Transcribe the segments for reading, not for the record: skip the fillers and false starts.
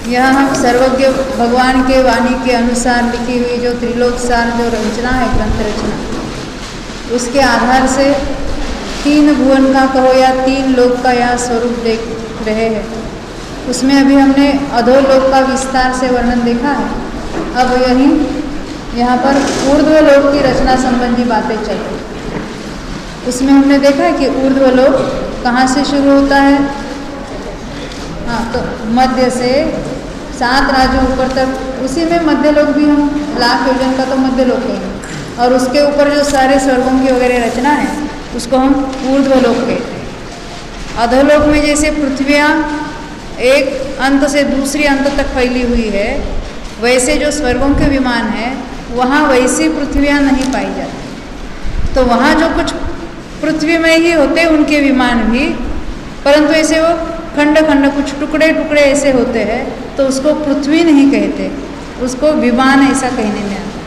यहाँ हम सर्वज्ञ भगवान के वाणी के अनुसार लिखी हुई जो त्रिलोक सार जो रचना है, ग्रंथ रचना, उसके आधार से 3 भुवन का कहो या 3 लोक का यहाँ स्वरूप देख रहे हैं। उसमें अभी हमने अधोलोक का विस्तार से वर्णन देखा है। अब यहाँ पर ऊर्ध्व लोक की रचना संबंधी बातें चल रही। उसमें हमने देखा है कि ऊर्ध्व लोक कहाँ से शुरू होता है। हाँ, तो मध्य से 7 राज्यों ऊपर तक, उसी में मध्य लोक भी हम लाख योजन का तो मध्य लोक है, और उसके ऊपर जो सारे स्वर्गों की वगैरह रचना है उसको हम ऊर्ध्व लोक कहते हैं। अधोलोक में जैसे पृथ्वियाँ एक अंत से दूसरी अंत तक फैली हुई है, वैसे जो स्वर्गों के विमान है वहाँ वैसी पृथ्वियाँ नहीं पाई जाती। तो वहाँ जो कुछ पृथ्वी में ही होते उनके विमान भी, परंतु ऐसे वो खंड खंड कुछ टुकड़े टुकड़े ऐसे होते हैं, तो उसको पृथ्वी नहीं कहते, उसको विमान ऐसा कहने में आता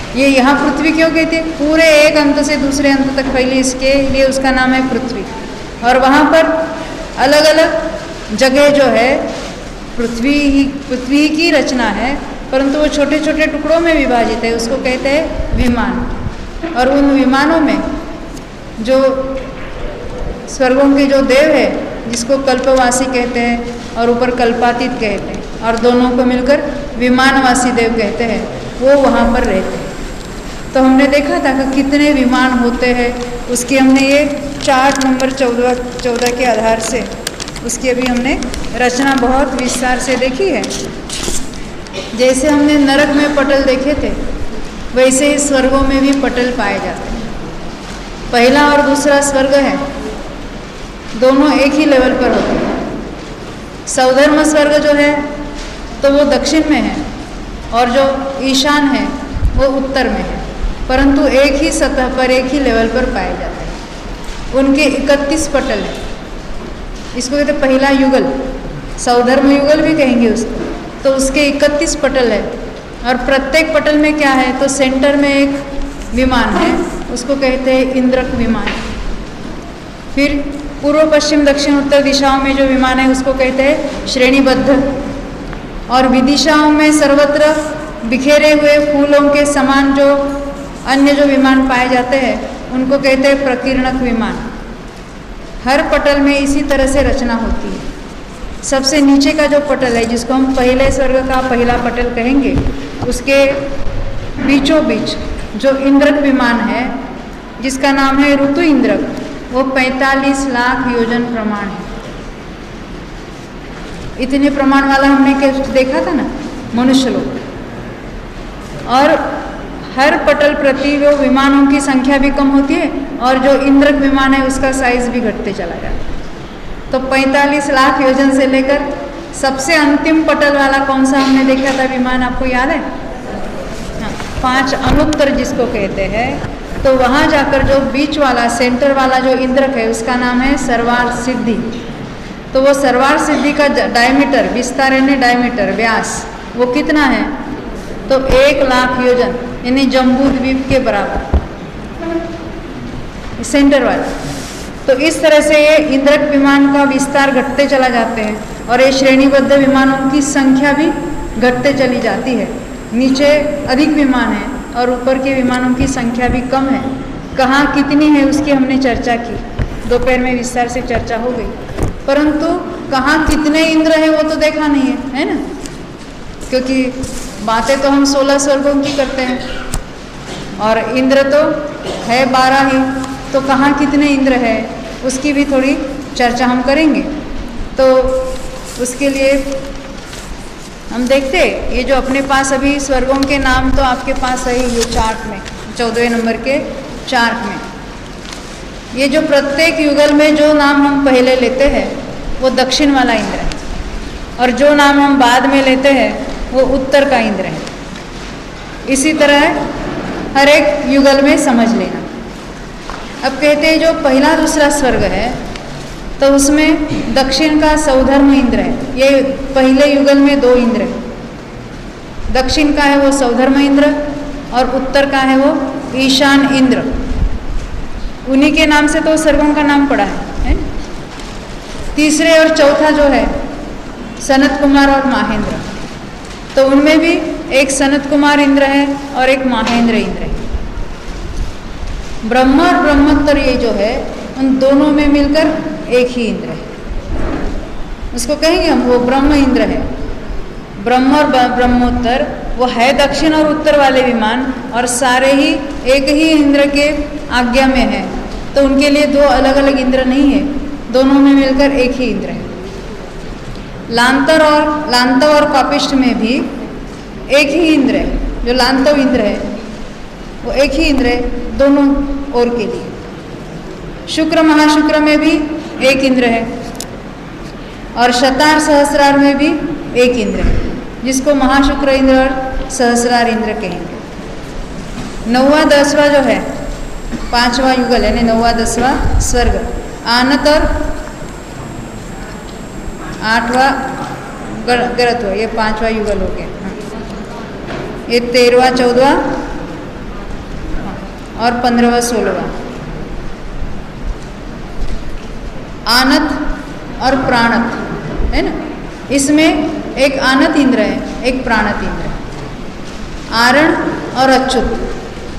है। ये यहाँ पृथ्वी क्यों कहते हैं? पूरे एक अंत से दूसरे अंत तक फैली, इसके लिए उसका नाम है पृथ्वी। और वहाँ पर अलग अलग जगह जो है पृथ्वी की रचना है, परंतु वो छोटे छोटे टुकड़ों में विभाजित है, उसको कहते हैं विमान। और उन विमानों में जो स्वर्गों के जो देव है, जिसको कल्पवासी कहते हैं और ऊपर कल्पातीत कहते हैं, और दोनों को मिलकर विमानवासी देव कहते हैं, वो वहाँ पर रहते हैं। तो हमने देखा था कि कितने विमान होते हैं, उसकी हमने ये चार्ट नंबर 14 के आधार से उसकी अभी हमने रचना बहुत विस्तार से देखी है। जैसे हमने नरक में पटल देखे थे, वैसे ही स्वर्गों में भी पटल पाए जाते हैं। पहला और दूसरा स्वर्ग है, दोनों एक ही लेवल पर होते हैं। सौधर्म स्वर्ग जो है तो वो दक्षिण में है, और जो ईशान है वो उत्तर में है, परंतु एक ही सतह पर एक ही लेवल पर पाए जाते हैं। उनके 31 पटल हैं। इसको कहते पहला युगल, सौधर्म युगल भी कहेंगे उसको। तो उसके 31 पटल है, और प्रत्येक पटल में क्या है, तो सेंटर में एक विमान है, उसको कहते हैं इंद्रक विमान। फिर पूर्व पश्चिम दक्षिण उत्तर दिशाओं में जो विमान है उसको कहते हैं श्रेणीबद्ध। और विदिशाओं में सर्वत्र बिखेरे हुए फूलों के समान जो अन्य जो विमान पाए जाते हैं उनको कहते हैं प्रकीर्णक विमान। हर पटल में इसी तरह से रचना होती है। सबसे नीचे का जो पटल है, जिसको हम पहले स्वर्ग का पहला पटल कहेंगे, उसके बीचों बीच जो इंद्रक विमान है, जिसका नाम है ऋतु इंद्रक, वो 45 लाख योजन प्रमाण है। इतने प्रमाण वाला हमने देखा था ना मनुष्य लोग। और हर पटल प्रति वो विमानों की संख्या भी कम होती है, और जो इंद्रक विमान है उसका साइज भी घटते चला जाता है। तो 45 लाख योजन से लेकर सबसे अंतिम पटल वाला कौन सा हमने देखा था विमान, आपको याद है? हाँ, 5 अनुत्तर जिसको कहते हैं। तो वहाँ जाकर जो बीच वाला सेंटर वाला जो इंद्रक है उसका नाम है सर्वार सिद्धि। तो वो सर्वार सिद्धि का डायमीटर, विस्तार यानी डायमीटर, व्यास, वो कितना है? तो 1 लाख योजन यानी जम्बू द्वीप के बराबर, सेंटर वाला। तो इस तरह से ये इंद्रक विमान का विस्तार घटते चला जाते हैं, और ये श्रेणीबद्ध विमानों की संख्या भी घटते चली जाती है। नीचे अधिक विमान है और ऊपर के विमानों की संख्या भी कम है। कहाँ कितनी है उसकी हमने चर्चा की, दोपहर में विस्तार से चर्चा हो गई, परंतु कहाँ कितने इंद्र हैं वो तो देखा नहीं है ना, क्योंकि बातें तो हम 16 स्वर्गों की करते हैं और इंद्र तो है 12 ही। तो कहाँ कितने इंद्र है उसकी भी थोड़ी चर्चा हम करेंगे। तो उसके लिए हम देखते, ये जो अपने पास अभी स्वर्गों के नाम तो आपके पास है ये चार्ट में, 14वें नंबर के चार्ट में। ये जो प्रत्येक युगल में जो नाम हम पहले लेते हैं वो दक्षिण वाला इंद्र है, और जो नाम हम बाद में लेते हैं वो उत्तर का इंद्र है। इसी तरह हर एक युगल में समझ लेना। अब कहते हैं जो पहला दूसरा स्वर्ग है तो उसमें दक्षिण का सौधर्म इंद्र है। ये पहले युगल में 2 इंद्र है। दक्षिण का है वो सौधर्म इंद्र और उत्तर का है वो ईशान इंद्र। उन्हीं के नाम से तो स्वर्गों का नाम पड़ा है। तीसरे और चौथा जो है सनत कुमार और महेंद्र। तो उनमें भी एक सनत कुमार इंद्र है और एक महेंद्र इंद्र है। ब्रह्म और ब्रह्मोत्तर ये जो है उन दोनों में मिलकर एक ही इंद्र है, उसको कहेंगे हम वो ब्रह्म इंद्र है। ब्रह्म और ब्रह्मोत्तर वो है दक्षिण और उत्तर वाले विमान, और सारे ही एक ही इंद्र के आज्ञा में है, तो उनके लिए दो अलग अलग इंद्र नहीं है, दोनों में मिलकर एक ही इंद्र है। लांतव और पापिष्ठ में भी एक ही इंद्र है, जो लांतव इंद्र है वो एक ही इंद्र है दोनों ओर के लिए। शुक्र महाशुक्र में भी एक इंद्र है, और शतार सहस्रार में भी एक इंद्र है, जिसको महाशुक्र इंद्र और सहस्रार इंद्र कहेंगे। 9वां 10वां जो है 5वां युगल यानी 9वां 10वां स्वर्ग आनत और 8वां गरत्व, ये 5वां युगल हो गया। ये 13वां 14वां और 15वां 16वां। आनत और प्राणत है ना, इसमें एक आनत इंद्र है, एक प्राणत इंद्र है। आरण और अच्युत,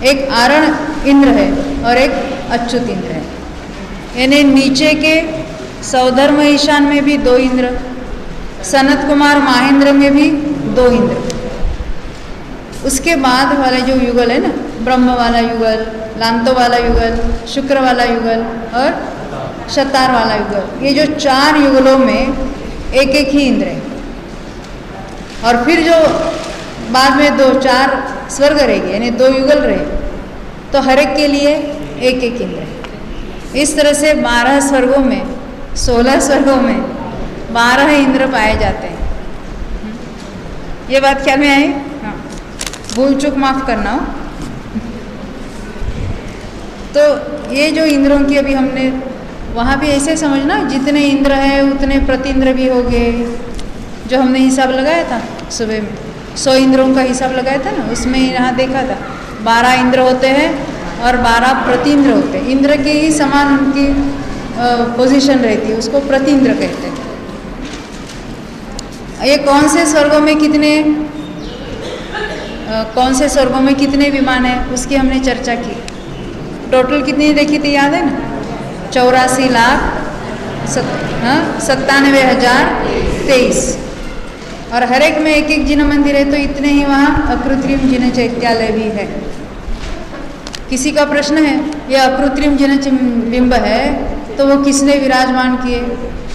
एक आरण इंद्र है और एक अच्युत इंद्र है। यानी नीचे के सौधर्म ईशान में भी 2 इंद्र, सनत कुमार महेंद्र में भी 2 इंद्र। उसके बाद वाला जो युगल है ना, ब्रह्म वाला युगल, लांतो वाला युगल, शुक्र वाला युगल और शतार वाला युगल, ये जो 4 युगलों में एक एक ही इंद्र है। और फिर जो बाद में 2-4 स्वर्ग रहेगी यानी 2 युगल रहे, तो हर एक के लिए एक एक इंद्र है। इस तरह से 12 स्वर्गों में 16 स्वर्गों में 12 इंद्र पाए जाते हैं। ये बात ख्याल में आई? हाँ, भूल चूक माफ करना हो। तो ये जो इंद्रों की अभी हमने वहाँ भी ऐसे समझना, जितने इंद्र हैं उतने प्रतिंद्र भी हो गए, जो हमने हिसाब लगाया था सुबह में 100 इंद्रों का हिसाब लगाया था ना, उसमें यहाँ देखा था 12 इंद्र होते हैं और 12 प्रतिंद्र होते हैं। इंद्र के ही समान उनकी पोजीशन रहती है, उसको प्रतिंद्र कहते हैं। ये कौन से स्वर्गों में कितने विमान हैं उसकी हमने चर्चा की। टोटल कितनी देखी थी याद है ना? 84,97,023। और हर एक में एक एक जिन मंदिर है, तो इतने ही वहाँ अकृत्रिम जिन चैत्यालय भी है। किसी का प्रश्न है ये अकृत्रिम जिन बिंब है तो वो किसने विराजमान किए,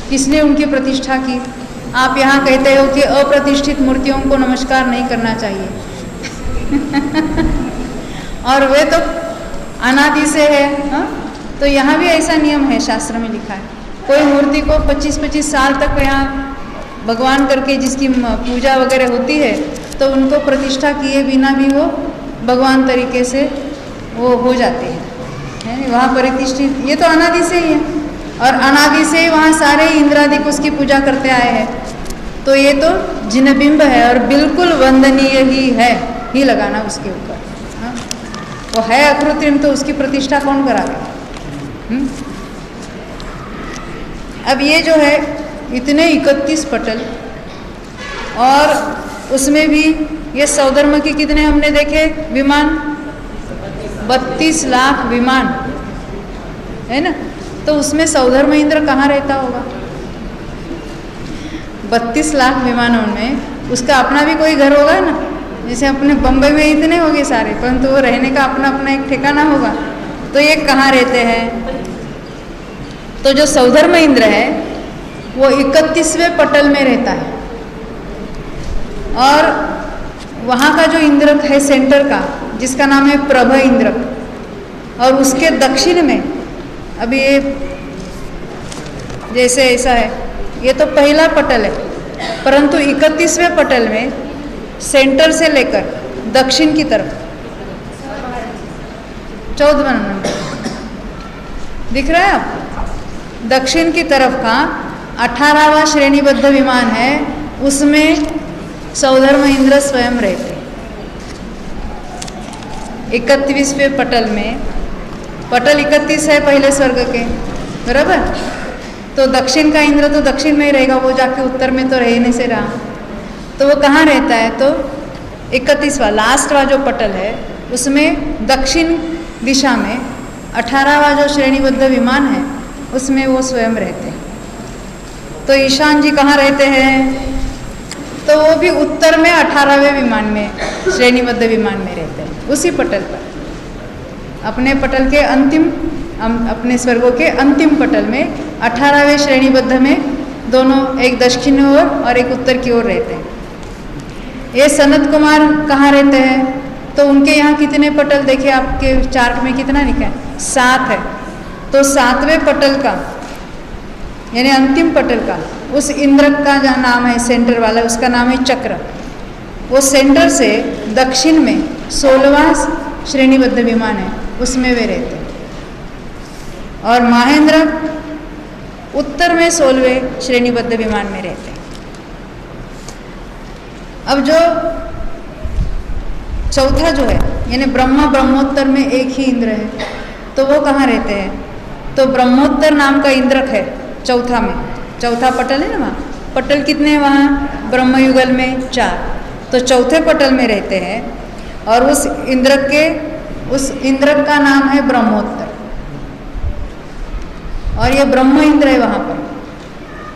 किसने उनकी प्रतिष्ठा की? आप यहाँ कहते हो कि अप्रतिष्ठित मूर्तियों को नमस्कार नहीं करना चाहिए और वे तो अनादि से है। हाँ? तो यहाँ भी ऐसा नियम है, शास्त्र में लिखा है, कोई मूर्ति को 25-25 साल तक यहाँ भगवान करके जिसकी पूजा वगैरह होती है, तो उनको प्रतिष्ठा किए बिना भी वो भगवान तरीके से वो हो जाते हैं, वहाँ प्रतिष्ठित। ये तो अनादि से ही है, और अनादि से ही वहाँ सारे इंद्रादि को उसकी पूजा करते आए हैं। तो ये तो जिनबिंब है और बिल्कुल वंदनीय ही लगाना उसके ऊपर। हाँ? वो है अकृत्रिम, तो उसकी प्रतिष्ठा कौन करावे? अब ये जो है इतने 31 पटल, और उसमें भी ये सौधर्म के कितने हमने देखे विमान, 32 लाख विमान है ना। तो उसमें सौधर्म इंद्र कहाँ रहता होगा? 32 लाख विमानों में उसका अपना भी कोई घर होगा ना, जैसे अपने बम्बई में इतने होंगे सारे, परंतु वो रहने का अपना अपना एक ठिकाना होगा। तो ये कहाँ रहते हैं? तो जो सौधर्म इंद्र है वो 31वें पटल में रहता है, और वहाँ का जो इंद्रक है सेंटर का, जिसका नाम है प्रभ इंद्रक, और उसके दक्षिण में अभी ये जैसे ऐसा है, ये तो पहला पटल है, परंतु 31वें पटल में सेंटर से लेकर दक्षिण की तरफ 14वां नंबर दिख रहा है आपको? दक्षिण की तरफ का 18वां श्रेणीबद्ध विमान है, उसमें सौधर्म इंद्र स्वयं रहते। 31वें पटल में, पटल 31 है पहले स्वर्ग के, बराबर? तो दक्षिण का इंद्र तो दक्षिण में ही रहेगा, वो जाके उत्तर में तो रह नहीं से रहा, तो वो कहाँ रहता है? तो 31वां लास्टवा जो पटल है उसमें दक्षिण दिशा में 18वां जो श्रेणीबद्ध विमान है उसमें वो स्वयं रहते हैं। तो ईशान जी कहाँ रहते हैं? तो वो भी उत्तर में 18वें विमान में, श्रेणीबद्ध विमान में रहते हैं, उसी पटल पर, अपने पटल के अंतिम, अपने स्वर्गों के अंतिम पटल में 18वें श्रेणीबद्ध में दोनों, एक दक्षिण ओर और एक उत्तर की ओर रहते हैं। ये सनत कुमार कहाँ रहते हैं? तो उनके यहाँ कितने पटल देखिए आपके चार्ट में कितना लिखा है? 7 है। तो 7वें पटल का यानी अंतिम पटल का उस इंद्र का जहाँ नाम है सेंटर वाला, उसका नाम है चक्र। वो सेंटर से दक्षिण में 16वां श्रेणीबद्ध विमान है, उसमें वे रहते हैं। और महेंद्र उत्तर में 16वें श्रेणीबद्ध विमान में रहते हैं। अब जो चौथा जो है यानी ब्रह्मा ब्रह्मोत्तर में एक ही इंद्र है, तो वो कहाँ रहते हैं? तो ब्रह्मोत्तर नाम का इंद्रक है चौथा में, चौथा पटल है ना, वहाँ पटल कितने हैं? वहाँ ब्रह्मयुगल में 4, तो चौथे पटल में रहते हैं। और उस इंद्रक का नाम है ब्रह्मोत्तर, और ये ब्रह्म इंद्र है वहाँ पर,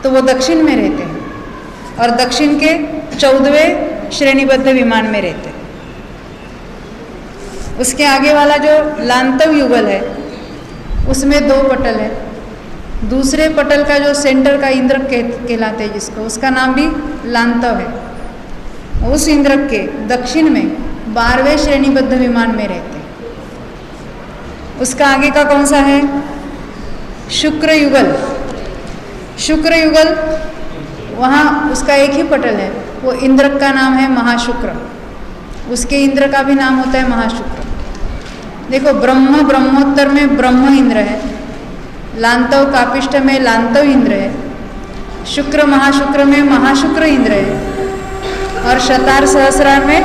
तो वो दक्षिण में रहते हैं और दक्षिण के 14वें श्रेणीबद्ध विमान में रहते हैं। उसके आगे वाला जो लांतव युगल है उसमें 2 पटल है। दूसरे पटल का जो सेंटर का इंद्रक कहलाते हैं जिसको, उसका नाम भी लांतव है। उस इंद्रक के दक्षिण में 12वें श्रेणीबद्ध विमान में रहते हैं। उसका आगे का कौन सा है? शुक्र युगल। शुक्र युगल वहाँ उसका एक ही पटल है, वो इंद्रक का नाम है महाशुक्र, उसके इंद्र का भी नाम होता है महाशुक्र। देखो ब्रह्म ब्रह्मोत्तर में ब्रह्म इंद्र है, लांतव कापिष्ठ में लांतव इंद्र है, शुक्र महाशुक्र में महाशुक्र इंद्र है, और शतार सहस्रार में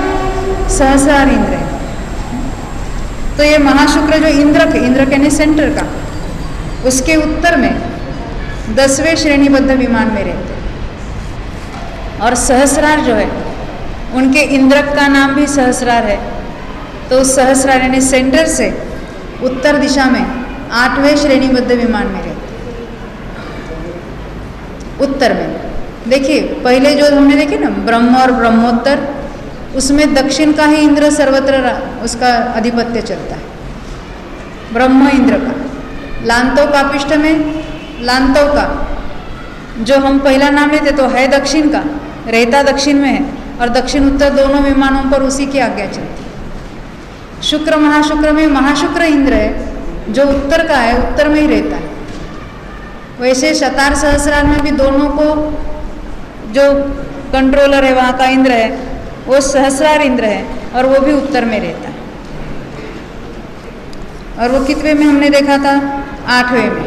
सहस्रार इंद्र है। तो ये महाशुक्र जो इंद्र के सेंटर का, उसके उत्तर में 10वें श्रेणीबद्ध विमान में रहते हैं। और सहस्रार जो है उनके इंद्रक का नाम भी सहस्रार है, तो सहस्रार यानी सेंटर से उत्तर दिशा में 8वें श्रेणीबद्ध विमान में रहते हैं। उत्तर में देखिए पहले जो हमने देखे ना ब्रह्म और ब्रह्मोत्तर, उसमें दक्षिण का ही इंद्र सर्वत्र उसका अधिपत्य चलता है, ब्रह्म इंद्र का। लांतव कापिष्ठ में लांतव का जो हम पहला नाम लेते तो है दक्षिण का, रहता दक्षिण में है, और दक्षिण उत्तर दोनों विमानों पर उसी की आज्ञा चलती है। शुक्र महाशुक्र में महाशुक्र इंद्र है जो उत्तर का है, उत्तर में ही रहता है। वैसे शतार सहस्रार में भी दोनों को जो कंट्रोलर है वहाँ का इंद्र है वो सहस्रार इंद्र है, और वो भी उत्तर में रहता है। और वो कितने में हमने देखा था? 8वें में,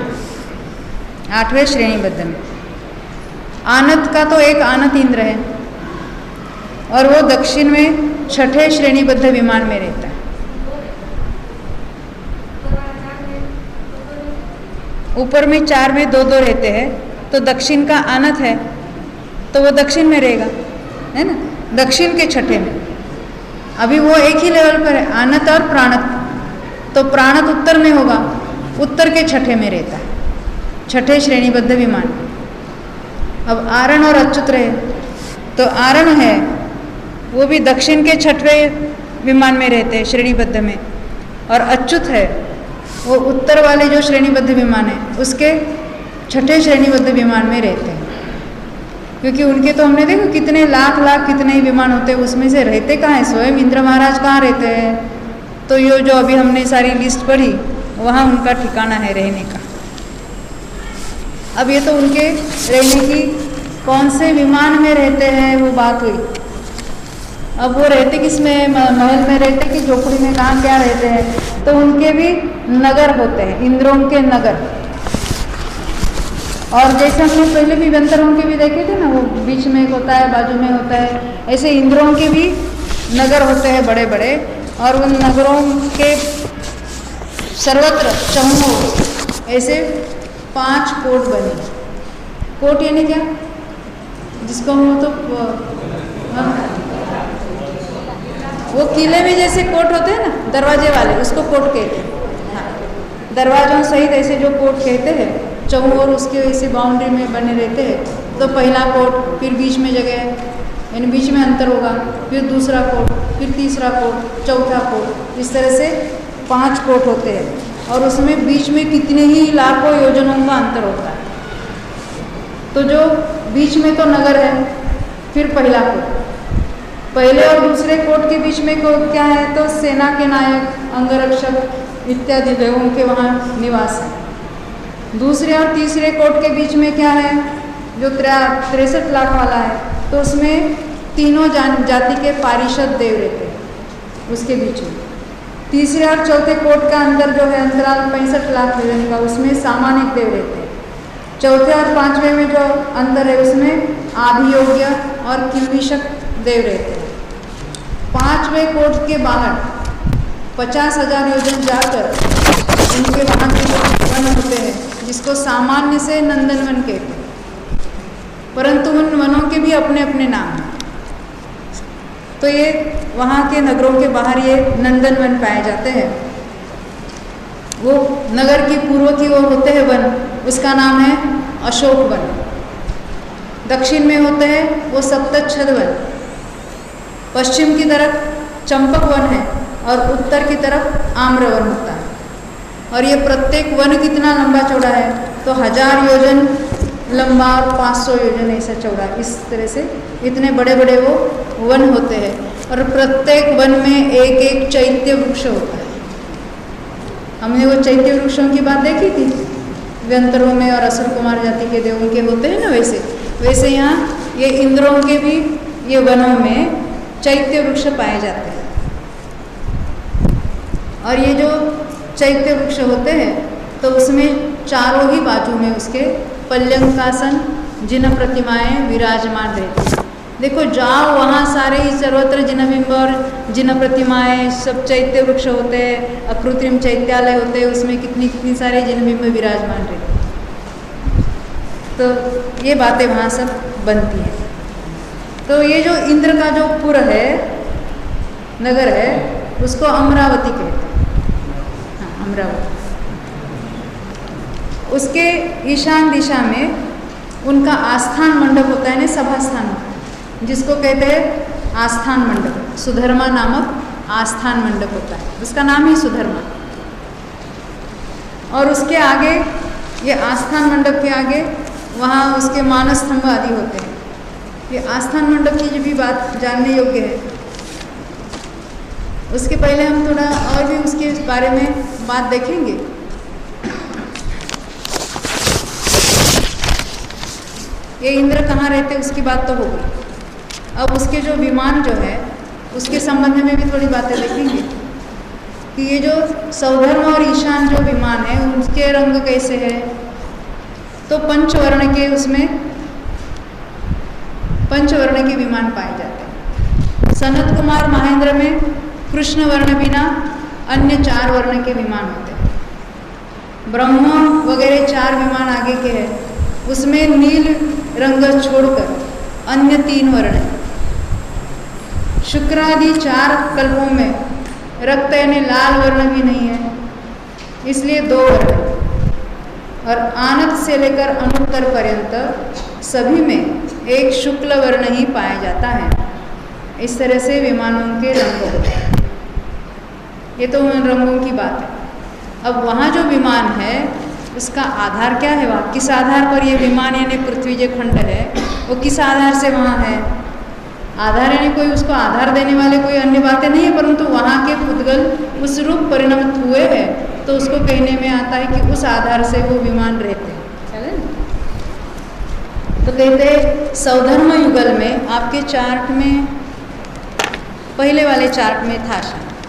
8वें श्रेणीबद्ध में। आनत का तो एक आनत इंद्र है, और वो दक्षिण में 6ठे श्रेणीबद्ध विमान में रहता है। ऊपर में 4 में 2-2 रहते हैं, तो दक्षिण का आनत है तो वो दक्षिण में रहेगा, है ना, दक्षिण के 6ठे में। अभी वो एक ही लेवल पर है, आनत और प्राणत, तो प्राणत उत्तर में होगा, उत्तर के 6ठे में रहता है, 6ठे श्रेणीबद्ध विमान। अब आरण और अच्युत रहे, तो आरण है वो भी दक्षिण के 6ठे विमान में रहते हैं श्रेणीबद्ध में, और अच्युत है वो उत्तर वाले जो श्रेणीबद्ध विमान है उसके 6ठे श्रेणीबद्ध विमान में रहते हैं। क्योंकि उनके तो हमने देखो कितने लाख कितने ही विमान होते हैं, उसमें से रहते कहाँ हैं? स्वयं इंद्र महाराज कहाँ रहते हैं? तो ये जो अभी हमने सारी लिस्ट पढ़ी वहाँ उनका ठिकाना है रहने का। अब ये तो उनके रहने की कौन से विमान में रहते हैं वो बात हुई। अब वो रहते किस में? महल में रहते कि झोपड़ी में, कहाँ क्या रहते हैं? तो उनके भी नगर होते हैं, इंद्रों के नगर। और जैसे हमने पहले भी व्यंतरों के भी देखे थे ना, वो बीच में एक होता है, बाजू में होता है, ऐसे इंद्रों के भी नगर होते हैं बड़े बड़े, और उन नगरों के सर्वत्र चहुओं ऐसे 5 कोट बने, कोट यानी क्या, जिसको हम तो वो किले में जैसे कोट होते हैं ना दरवाजे वाले, उसको कोट कहते हैं। हाँ, दरवाजों सहित ऐसे जो कोट कहते हैं, चौओर उसके ऐसे बाउंड्री में बने रहते हैं। तो पहला कोट, फिर बीच में जगह यानी बीच में अंतर होगा, फिर दूसरा कोट, फिर तीसरा कोट, चौथा कोट, इस तरह से 5 कोट होते हैं। और उसमें बीच में कितने ही लाखों योजनों का अंतर होता है। तो जो बीच में तो नगर है, फिर पहला कोट, पहले और दूसरे कोट के बीच में क्या है, तो सेना के नायक, अंगरक्षक इत्यादि देवों के वहाँ निवास है। दूसरे और तीसरे कोट के बीच में क्या है, जो 63 लाख वाला है, तो उसमें तीनों जाति के पारिषद देव रहते हैं उसके बीच में। तीसरे और चौथे कोट का अंदर जो है अंतराल 65 लाख योजन का, उसमें सामानिक देव रहते हैं। चौथे और 5वें में जो अंतर है उसमें आभियोग्य और किल्विषक देव रहते हैं। 5वें कोट के बाहर 50,000 योजन जाकर उनके वहाँ के जो वन होते हैं, जिसको सामान्य से नंदनवन कहते हैं, परंतु उन वनों के भी अपने अपने नाम हैं। तो ये वहाँ के नगरों के बाहर ये नंदनवन पाए जाते हैं। वो नगर की पूर्व की ओर होते हैं वन, उसका नाम है अशोक वन। दक्षिण में होते हैं वो सप्तच्छद वन। पश्चिम की तरफ चंपक वन है और उत्तर की तरफ आम्र वन होता है। और ये प्रत्येक वन कितना लंबा चौड़ा है, तो 1000 योजन लंबा और 500 योजन ऐसा चौड़ा। इस तरह से इतने बड़े बड़े वो वन होते हैं। और प्रत्येक वन में एक एक चैत्य वृक्ष होता है। हमने वो चैत्य वृक्षों की बात देखी थी, व्यंतरों में और असुर कुमार जाति के देवों के होते हैं ना, वैसे यहाँ ये इंद्रों के भी ये वनों में चैत्य वृक्ष पाए जाते हैं। और ये जो चैत्य वृक्ष होते हैं, तो उसमें चारों ही बाजू में उसके पल्यंकासन जिन प्रतिमाएं विराजमान रहती हैं। देखो जाओ वहाँ सारे ही सर्वत्र जिनबिंब और जिन प्रतिमाएं, सब चैत्य वृक्ष होते हैं, अकृत्रिम चैत्यालय होते हैं, उसमें कितनी कितनी सारे जिनबिंब विराजमान रहते हैं। तो ये बातें वहाँ सब बनती हैं। तो ये जो इंद्र का जो पुर है, नगर है, उसको अमरावती कहते हैं। हाँ, अमरावती। उसके ईशान दिशा में उनका आस्थान मंडप होता है ना, सभा स्थान, जिसको कहते हैं आस्थान मंडप। सुधर्मा नामक आस्थान मंडप होता है, उसका नाम ही सुधर्मा। और उसके आगे, ये आस्थान मंडप के आगे वहाँ उसके मानस स्तंभ आदि होते हैं। ये आस्थान मंडप की जो भी बात जानने योग्य है, उसके पहले हम थोड़ा और भी उसके बारे में बात देखेंगे। ये इंद्र कहाँ रहते उसकी बात तो होगी। अब उसके जो विमान जो है, उसके संबंध में भी थोड़ी बातें देखेंगे कि ये जो सौधर्म और ईशान जो विमान है, उसके रंग कैसे है। तो पंचवर्ण के, उसमें पंचवर्ण के विमान पाए जाते हैं। सनत कुमार महेंद्र में कृष्ण वर्ण बिना अन्य 4 वर्ण के विमान होते हैं। ब्रह्मा वगैरह 4 विमान आगे के हैं, उसमें नील रंग छोड़कर अन्य 3 वर्ण हैं। शुक्रादि 4 कल्पों में रक्त यानी लाल वर्ण भी नहीं है, इसलिए 2 वर्ण हैं। और आनत से लेकर अनुत्तर पर्यंत सभी में एक शुक्ल वर्ण ही पाया जाता है। इस तरह से विमानों के रंग होते हैं। ये तो उन रंगों की बात है। अब वहाँ जो विमान है, उसका आधार क्या है, वहाँ किस आधार पर ये विमान यानी पृथ्वी जो खंड है, वो किस आधार से वहाँ है। आधार यानी कोई उसको आधार देने वाले कोई अन्य बातें नहीं है, परंतु वहाँ के पुद्गल उस रूप परिणमित हुए हैं, तो उसको कहने में आता है कि उस आधार से वो विमान रहते हैं। चले ना? तो कहते हैं सौधर्म युगल में आपके चार्ट में, पहले वाले चार्ट में था,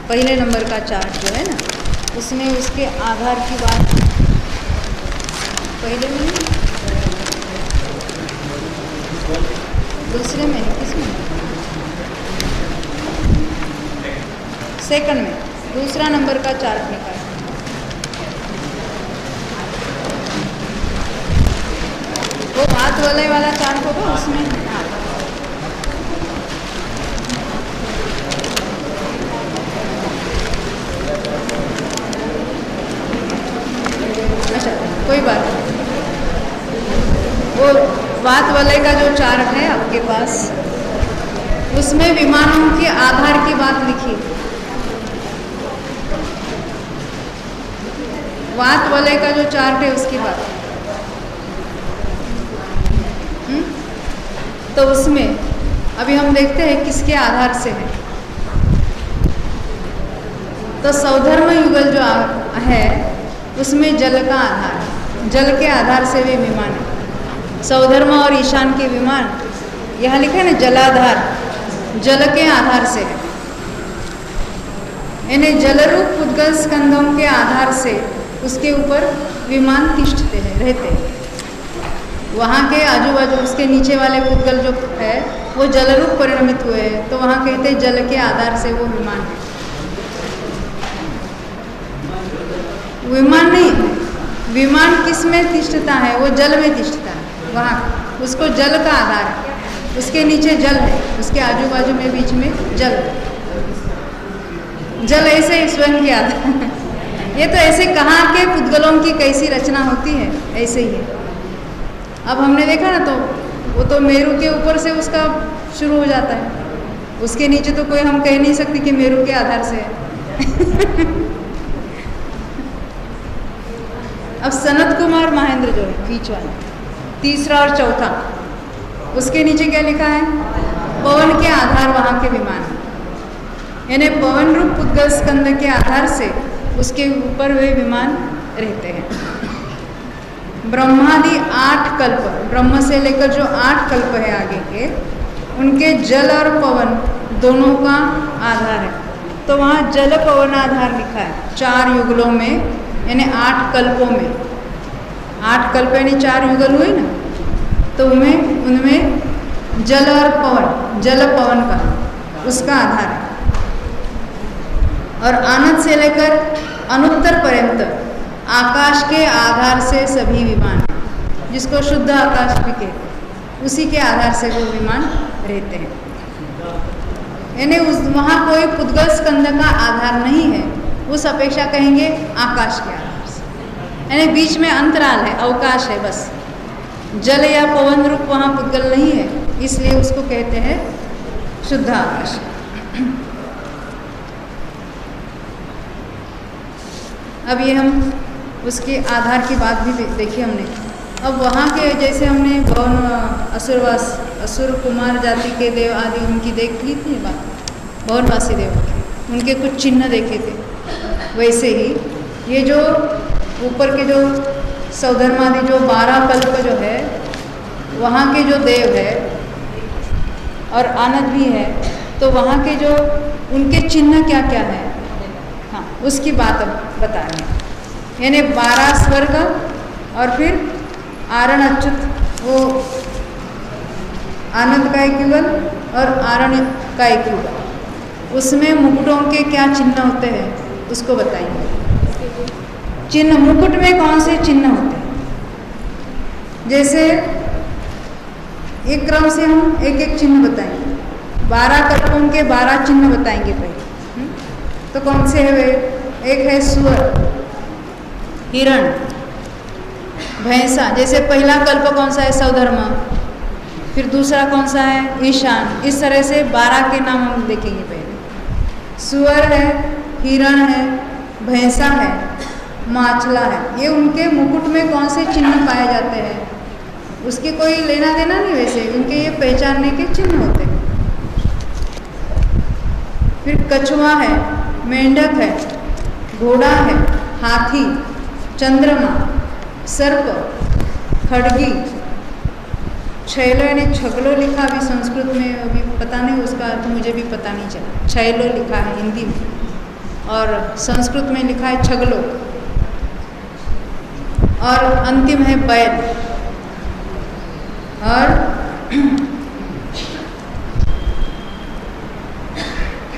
पहले नंबर का चार्ट जो है ना, उसमें उसके आधार की बात पहले में, दूसरे में, किसमें, सेकंड में, दूसरा नंबर का चार्ट निकाल। वो बात वलय वाला चार्ट होगा उसमें। हाँ, अच्छा कोई बात नहीं। वो वात वलय का जो चार्ट है आपके पास, उसमें विमानों के आधार की बात लिखी। वात वलय का जो चार्ट है उसकी बात। तो उसमें अभी हम देखते हैं किसके आधार से है। तो सौधर्म युगल जो है उसमें जल का आधार है, जल के आधार से वे विमान है। सौधर्म और ईशान के विमान यहाँ लिखा है ना, जलाधार, जल के आधार से है। यानी जलरूप पुद्गल स्कंदों के आधार से उसके ऊपर विमान तिष्ठते हैं, रहते हैं। वहाँ के आजू बाजू उसके नीचे वाले पुद्गल जो है वो जलरूप परिणमित हुए हैं, तो वहाँ कहते हैं जल के आधार से वो विमान है। विमान नहीं, विमान किस में तिष्ठता है? वो जल में तिष्ठता है। वहाँ उसको जल का आधार है, उसके नीचे जल है, उसके आजू बाजू में बीच में जल। जल ऐसे ही स्वयं के आधार ये तो ऐसे कहाँ के पुद्गलों की कैसी रचना होती है, ऐसे ही है। अब हमने देखा ना, तो वो तो मेरू के ऊपर से उसका शुरू हो जाता है, उसके नीचे तो कोई हम कह नहीं सकते कि मेरू के आधार से है अब सनत कुमार महेंद्र जो है बीच वाला, तीसरा और चौथा, उसके नीचे क्या लिखा है? पवन के आधार वहाँ के विमान है। यानी पवन रूप पुद्गल स्कंद के आधार से उसके ऊपर वे विमान रहते हैं। ब्रह्मादि 8 कल्प, ब्रह्म से लेकर जो 8 कल्प है आगे के, उनके जल और पवन दोनों का आधार है। तो वहाँ जल पवन आधार लिखा है 4 युगलों में, यानी 8 कल्पों में। 8 कल्प यानी 4 युगल हुए ना, तो उनमें जल और पवन, जल पवन का उसका आधार है। और आनंद से लेकर अनुत्तर पर्यंत आकाश के आधार से सभी विमान, जिसको शुद्ध आकाश भी कहते हैं, उसी के आधार से वो विमान रहते हैं। यानी वहाँ कोई पुद्गल स्कंद का आधार नहीं है, उस अपेक्षा कहेंगे आकाश के आधार से। यानी बीच में अंतराल है, अवकाश है, बस जल या पवन रूप वहाँ पुद्गल नहीं है, इसलिए उसको कहते हैं शुद्ध आकाश। अब ये हम उसके आधार की बात भी देखी हमने। अब वहाँ के जैसे हमने भवन असुरवास, असुर कुमार जाति के देव आदि उनकी देख ली थी बात, भवनवासी देव के, उनके कुछ चिन्ह देखे थे। वैसे ही ये जो ऊपर के जो सौधर्मादि जो 12 कल्प जो है, वहाँ के जो देव है और आनंद भी है, तो वहाँ के जो उनके चिन्ह क्या क्या है, हाँ उसकी बात अब बता रहे हैं। यानी 12 स्वर्ग और फिर आरण अच्युत, वो आनंद का एक युगल और आरण का एक युगल, उसमें मुकुटों के क्या चिन्ह होते हैं उसको बताइए। चिन्ह मुकुट में कौन से चिन्ह होते हैं? जैसे एक क्रम से हम एक एक चिन्ह बताएंगे। 12 कल्पों के 12 चिन्ह बताएंगे पहले। तो कौन से है वे? एक है सुअर, हिरण, भैंसा। जैसे पहला कल्प कौन सा है? सौधर्मा। फिर दूसरा कौन सा है? ईशान। इस तरह से 12 के नाम हम देखेंगे पहले। सुअर है, हिरण है, भैंसा है, माछला है। ये उनके मुकुट में कौन से चिन्ह पाए जाते हैं, उसके कोई लेना देना नहीं, वैसे उनके ये पहचानने के चिन्ह होते हैं। फिर कछुआ है, मेंढक है, घोड़ा है, हाथी, चंद्रमा, सर्प, खड़गी, छैलो यानी छगलो लिखा अभी संस्कृत में, अभी पता नहीं उसका अर्थ मुझे भी पता नहीं चला। छैलो लिखा है हिंदी में और संस्कृत में लिखा है छगलो। और अंतिम है बैल। और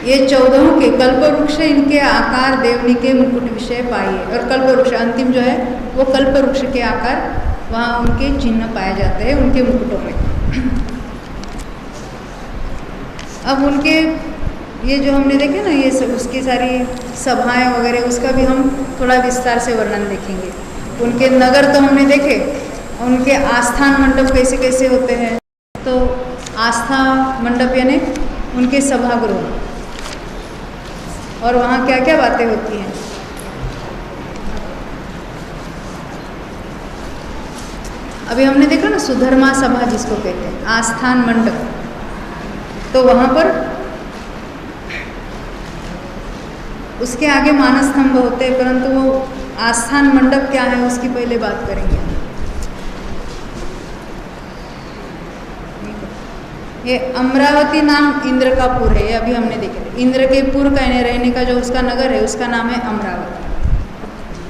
ये 14 के कल्पवृक्ष, इनके आकार देवनी के मुकुट विषय पाइए। और कल्पवृक्ष अंतिम जो है वो कल्पवृक्ष के आकार वहाँ उनके चिन्ह पाए जाते हैं उनके मुकुटों में। अब उनके ये जो हमने देखे ना, ये उसकी सारी सभाएं वगैरह, उसका भी हम थोड़ा विस्तार से वर्णन देखेंगे। उनके नगर तो हमने देखे, उनके आस्थान मंडप कैसे कैसे होते हैं। तो आस्था मंडप यानी उनके सभागृह, और वहाँ क्या क्या बातें होती हैं। अभी हमने देखा ना सुधर्मा सभा जिसको कहते हैं, आस्थान मंडप, तो वहाँ पर उसके आगे मानस स्तंभ होते हैं, परंतु वो आस्थान मंडप क्या है उसकी पहले बात करेंगे। ये अमरावती नाम इंद्र का पुर है, ये अभी हमने देखा। इंद्र के पुर का रहने का जो उसका नगर है उसका नाम है अमरावती,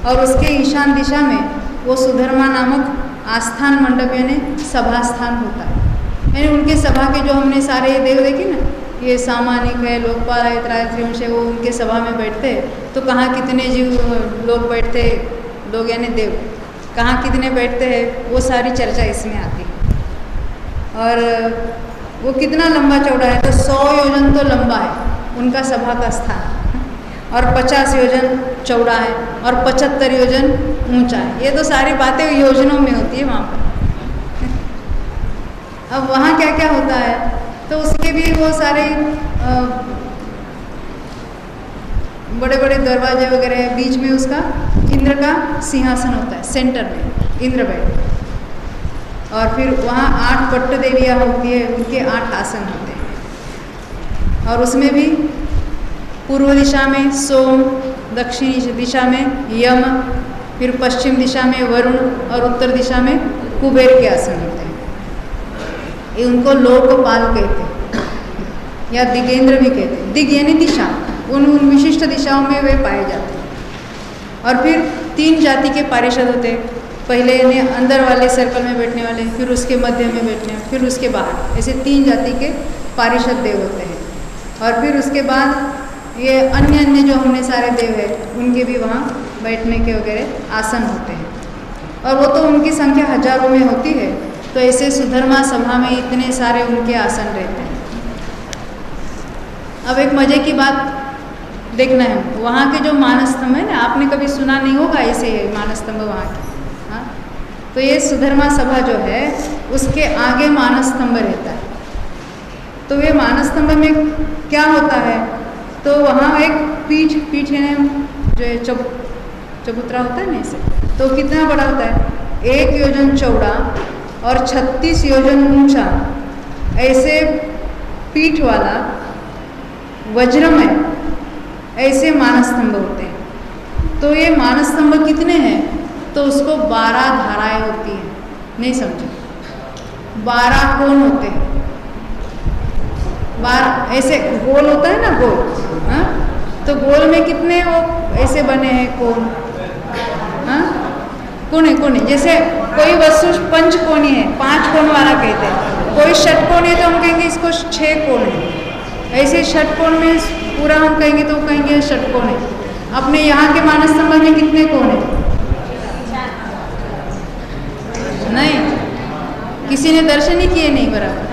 और उसके ईशान दिशा में वो सुधर्मा नामक आस्थान मंडप यानी सभा स्थान होता है। यानी उनके सभा के जो हमने सारे देव देखे ना, ये सामानिक है, लोकपाल है, त्रयंश है, वो उनके सभा में बैठते हैं। तो कहाँ कितने जीव लोग बैठते, लोग यानी देव कहाँ कितने बैठते हैं, वो सारी चर्चा इसमें आती है। और वो कितना लंबा चौड़ा है, तो 100 योजन तो लंबा है उनका सभा का स्थान, और 50 योजन चौड़ा है, और 75 योजन ऊंचा है। ये तो सारी बातें योजनों में होती है वहाँ पर। अब वहाँ क्या क्या होता है, तो उसके भी वो सारे बड़े बड़े दरवाजे वगैरह है। बीच में उसका इंद्र का सिंहासन होता है, सेंटर में इंद्र बैठते, और फिर वहाँ 8 पट्ट देवियाँ होती है, उनके 8 आसन होते हैं। और उसमें भी पूर्व दिशा में सोम, दक्षिण दिशा में यम, फिर पश्चिम दिशा में वरुण, और उत्तर दिशा में कुबेर के आसन होते हैं। ये उनको लोकपाल कहते हैं या दिगेंद्र भी कहते हैं। दिग यानी दिशा, उन विशिष्ट दिशाओं में वे पाए जाते हैं। और फिर 3 जाति के पारिषद होते हैं। पहले यानी अंदर वाले सर्कल में बैठने वाले, फिर उसके मध्य में बैठने, फिर उसके बाहर, ऐसे 3 जाति के पारिषद देव होते हैं। और फिर उसके बाद ये अन्य अन्य जो हमने सारे देव हैं, उनके भी वहाँ बैठने के वगैरह आसन होते हैं। और वो तो उनकी संख्या हजारों में होती है। तो ऐसे सुधर्मा सभा में इतने सारे उनके आसन रहते हैं। अब एक मजे की बात देखना है, वहाँ के जो मानस स्तंभ है ना, आपने कभी सुना नहीं होगा ऐसे मानस स्तंभ वहाँ के। हाँ, तो ये सुधर्मा सभा जो है उसके आगे मानस स्तंभ रहता है। तो ये मानस स्तंभ में क्या होता है, तो वहाँ एक पीठ है जो चबूतरा होता है ना, ऐसे तो कितना बड़ा होता है, 1 योजन चौड़ा और 36 योजन ऊंचा, ऐसे पीठ वाला वज्रमय ऐसे मानस स्तंभ होते हैं। तो ये मानस स्तंभ कितने हैं, तो उसको 12 धाराएं होती हैं। नहीं समझे, 12 कोण होते हैं। 12 ऐसे गोल होता है ना, गोल। हाँ, तो गोल में कितने वो ऐसे बने हैं कोण। हाँ, कोने कोने, जैसे कोई वस्तु पंचकोणी है, 5 कोण वाला कहते हैं। कोई षटकोण है तो हम कहेंगे इसको 6 कोण है। ऐसे षटकोण में पूरा हम कहेंगे तो कहेंगे षटकोण है। अपने यहाँ के मानस स्तंभ में कितने कोण है? नहीं, किसी ने दर्शन ही किए नहीं बराबर।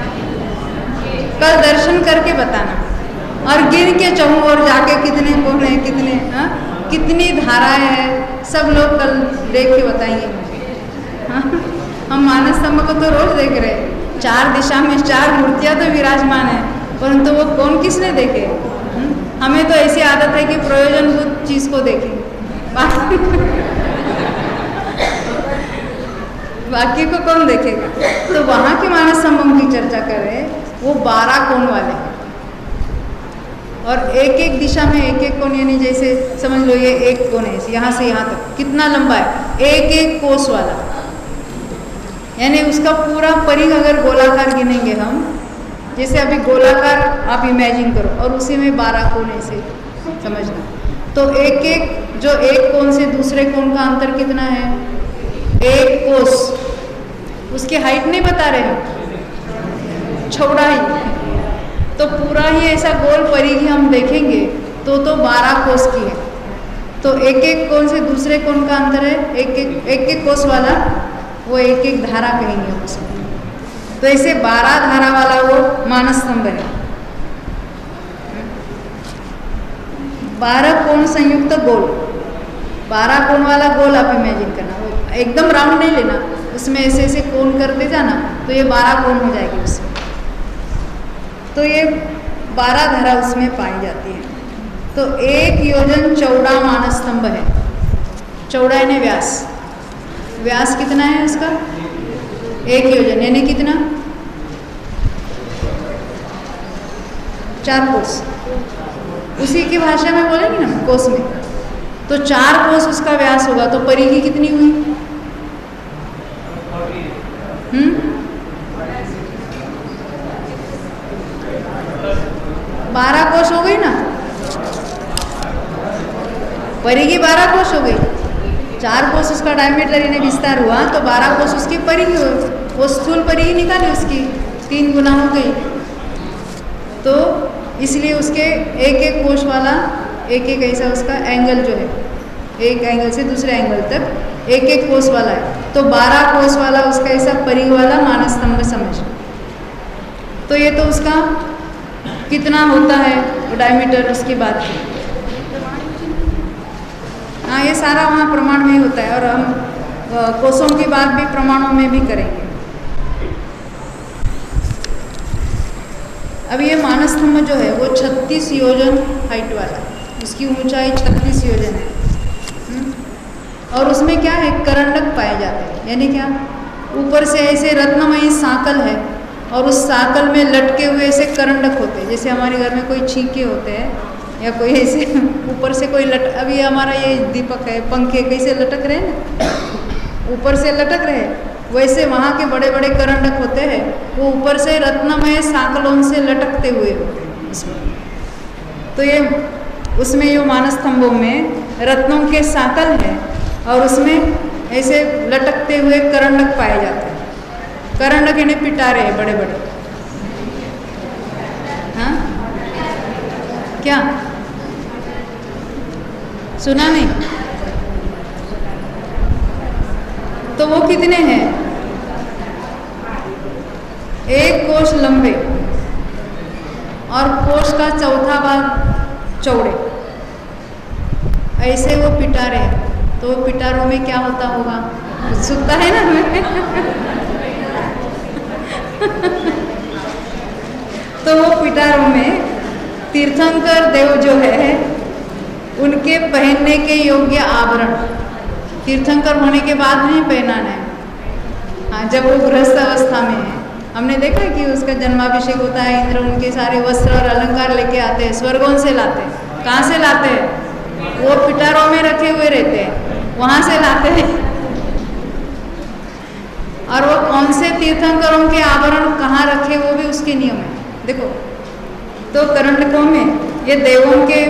कल दर्शन करके बताना, और गिन के चाहूँ और जाके कितने कोण है, कितने कितनी धाराएं हैं, सब लोग कल देख के बताएंगे मुझे। हाँ, हम मानस स्तंभ को तो रोज देख रहे हैं। 4 दिशा में 4 मूर्तियाँ तो विराजमान है, परंतु वो कौन किसने देखे? हमें तो ऐसी आदत है कि प्रयोजनभूत चीज को देखें, बाकी को कौन देखेगा। तो वहाँ के मानस स्तंभों की चर्चा कर रहे हैं, वो 12 कोण वाले हैं। और एक दिशा में एक कोण, यानी जैसे समझ लो ये 1 कोण है, यहाँ से यहाँ तक कितना लंबा है, 1 कोस वाला। यानी उसका पूरा परिघ अगर गोलाकार गिनेंगे हम, जैसे अभी गोलाकार आप इमेजिन करो, और उसी में 12 कोण ऐसे समझना। तो जो एक कोण से दूसरे कोण का अंतर कितना है, 1 कोस। उसकी हाइट नहीं बता रहे हम, चौड़ाई। तो पूरा ही ऐसा गोल परिधि हम देखेंगे तो 12 कोस की है। तो एक कोण से दूसरे कोण का अंतर है, एक कोस वाला वो एक एक धारा कहेंगे उसमें। तो ऐसे 12 धारा वाला वो मानस स्तंभ है। 12 कोण संयुक्त गोल, 12 कोण वाला गोल आप इमेजिन करना, वो एकदम राउंड नहीं लेना, उसमें ऐसे ऐसे कोण करते जाना तो ये 12 कोण हो जाएगी उसमें। तो ये 12 धारा उसमें पाई जाती है। तो 1 योजन चौड़ा मानस स्तंभ है। चौड़ा यानी व्यास, व्यास कितना है उसका? 1 योजन यानी कितना? 4 कोस। उसी की भाषा में बोलेंगे ना कोस में, तो 4 कोस उसका व्यास होगा। तो परिधि कितनी हुई? 12 कोस हो गई ना, परिधि 12 कोस हो गई। 4 कोस उसका डायमीटर यानी विस्तार हुआ, तो 12 कोस उसकी परिधि हो, वो स्थूल परिधि निकाली उसकी 3 गुना हो गई। तो इसलिए उसके एक एक कोश वाला एक एक ऐसा उसका एंगल जो है, एक एंगल से दूसरे एंगल तक एक एक कोस वाला है। तो 12 कोस वाला उसका ऐसा परिधि वाला मानस स्तंभ समझ। तो ये तो उसका कितना होता है वो डायमीटर उसकी बात है। हाँ, ये सारा वहाँ प्रमाण में ही होता है, और हम कोसों की बात भी प्रमाणों में भी करेंगे। अब ये मानस स्तंभ जो है वो 36 योजन हाइट वाला, उसकी ऊंचाई 36 योजन है। और उसमें क्या है, करंडक पाए जाते हैं। यानी क्या, ऊपर से ऐसे रत्नमयी सांकल है और उस सांकल में लटके हुए ऐसे करंडक होते हैं। जैसे हमारे घर में कोई छींके होते हैं या कोई ऐसे ऊपर से कोई अभी हमारा ये दीपक है, पंखे कैसे लटक रहे हैं ना, ऊपर से लटक रहे, वैसे वहाँ के बड़े बड़े करंडक होते हैं, वो ऊपर से रत्नमय सांकलों से लटकते हुए होते हैं उसमें। तो ये उसमें जो मानस स्तंभों में रत्नों के सांकल है और उसमें ऐसे लटकते हुए करंडक पाए जाते हैं। करंडक यानी पिटारे हैं बड़े बड़े। हाँ, क्या सुना नहीं? तो वो कितने हैं? 1 कोश लंबे और कोश का चौथा भाग चौड़े, ऐसे वो पिटारे हैं। तो पिटारों में क्या होता होगा, उत्सुकता है ना हमें? तो वो पिटारों में तीर्थंकर देव जो है उनके पहनने के योग्य आभरण, तीर्थंकर होने के बाद नहीं पहनाना है। हाँ, जब वो गृहस्थ अवस्था में है, हमने देखा कि उसका जन्माभिषेक होता है, इंद्र उनके सारे वस्त्र और अलंकार लेके आते हैं, स्वर्गों से लाते हैं। कहाँ से लाते हैं? वो पिटारों में रखे हुए रहते हैं, वहाँ से लाते हैं। और वो कौन से तीर्थंकरों के आभरण कहाँ रखे वो भी उसके नियम है। देखो, तो करंडकों में ये देवों के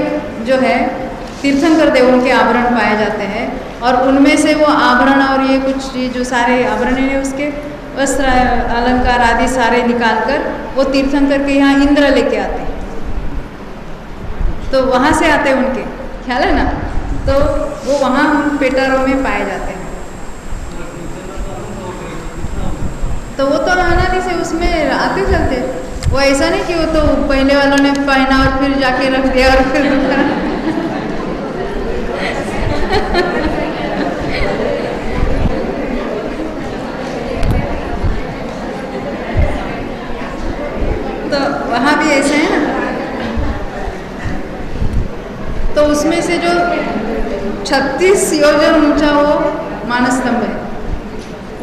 जो है तीर्थंकर देवों के आभरण पाए जाते हैं, और उनमें से वो आभरण और ये कुछ जो सारे आभरण है उसके वस्त्र अलंकार आदि सारे निकालकर वो तीर्थंकर के यहाँ इंद्र लेके आते हैं। तो वहाँ से आते हैं उनके, ख्याल है ना? तो वो वहाँ उन पिटारों में पाए जाते हैं। तो वो तो अनादि से उसमें आते चलते, वो ऐसा नहीं कि वो तो पहले वालों ने पहना और फिर जाके रख दिया और फिर तो वहाँ भी ऐसे है ना। तो उसमें से जो 36 योजन ऊंचा वो मानस स्तंभ है,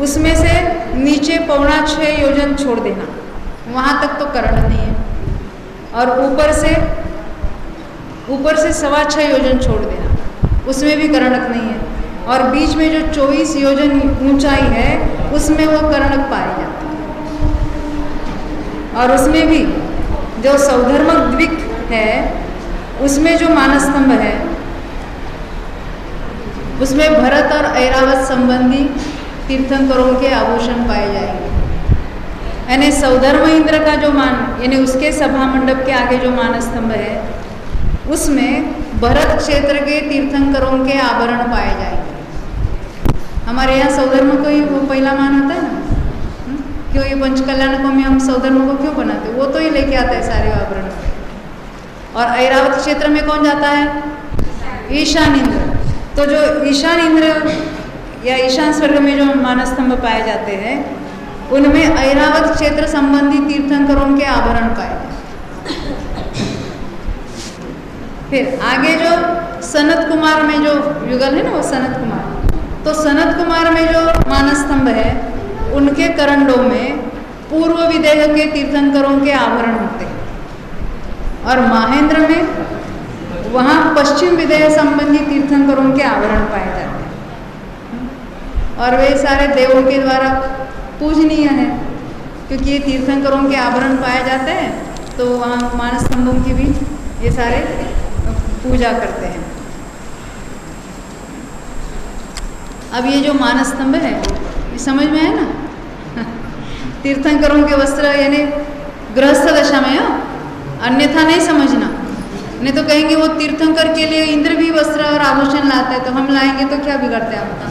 उसमें से नीचे 6.25 योजन छोड़ देना, वहाँ तक तो करंट नहीं है। और ऊपर से 6.25 योजन छोड़ देना, उसमें भी करंडक नहीं है। और बीच में जो 24 योजन ऊंचाई है उसमें वो करंडक पाई जाती है। और उसमें भी जो सौधर्मक द्विक है उसमें जो मानस स्तंभ है उसमें भरत और ऐरावत संबंधी तीर्थंकरों के आभूषण पाए जाएंगे। यानी सौधर्म इंद्र का जो यानी उसके सभा मंडप के आगे जो मानस स्तंभ है उसमें भरत क्षेत्र के तीर्थंकरों के आभरण पाए जाएंगे। हमारे यहाँ सौधर्म को ही वो पहला मान होता है ना। क्यों ये पंचकल्याणकों में हम सौधर्म को क्यों बनाते? वो तो ही लेके आता है सारे आभरण। और ऐरावत क्षेत्र में कौन जाता है? ईशान इंद्र। तो जो ईशान इंद्र या ईशान स्वर्ग में जो मानस्तंभ पाए जाते हैं, उनमें ऐरावत क्षेत्र संबंधी तीर्थंकरों के आभरण पाए जाते हैं। फिर आगे जो सनत कुमार में जो युगल है ना, वो सनत कुमार, तो सनत कुमार में जो मानस्तंभ है, उनके करंडों में पूर्व विदेह के तीर्थंकरों के आभरण होते हैं। और महेंद्र में वहाँ पश्चिम विदेह संबंधी तीर्थंकरों के आभरण पाए जाते हैं। और वे सारे देवों के द्वारा पूजनीय है, क्योंकि ये तीर्थंकरों के आभरण पाए जाते हैं, तो वहाँ मानस्तंभों की भी ये सारे पूजा करते हैं। अब ये जो मानस्तंभ है, ये समझ में है ना? तीर्थंकरों के वस्त्र यानी गृहस्थ दशा में, अन्यथा नहीं समझना। नहीं तो कहेंगे वो तीर्थंकर के लिए इंद्र भी वस्त्र और आभूषण लाता है, तो हम लाएंगे तो क्या बिगड़ते हैं आपका?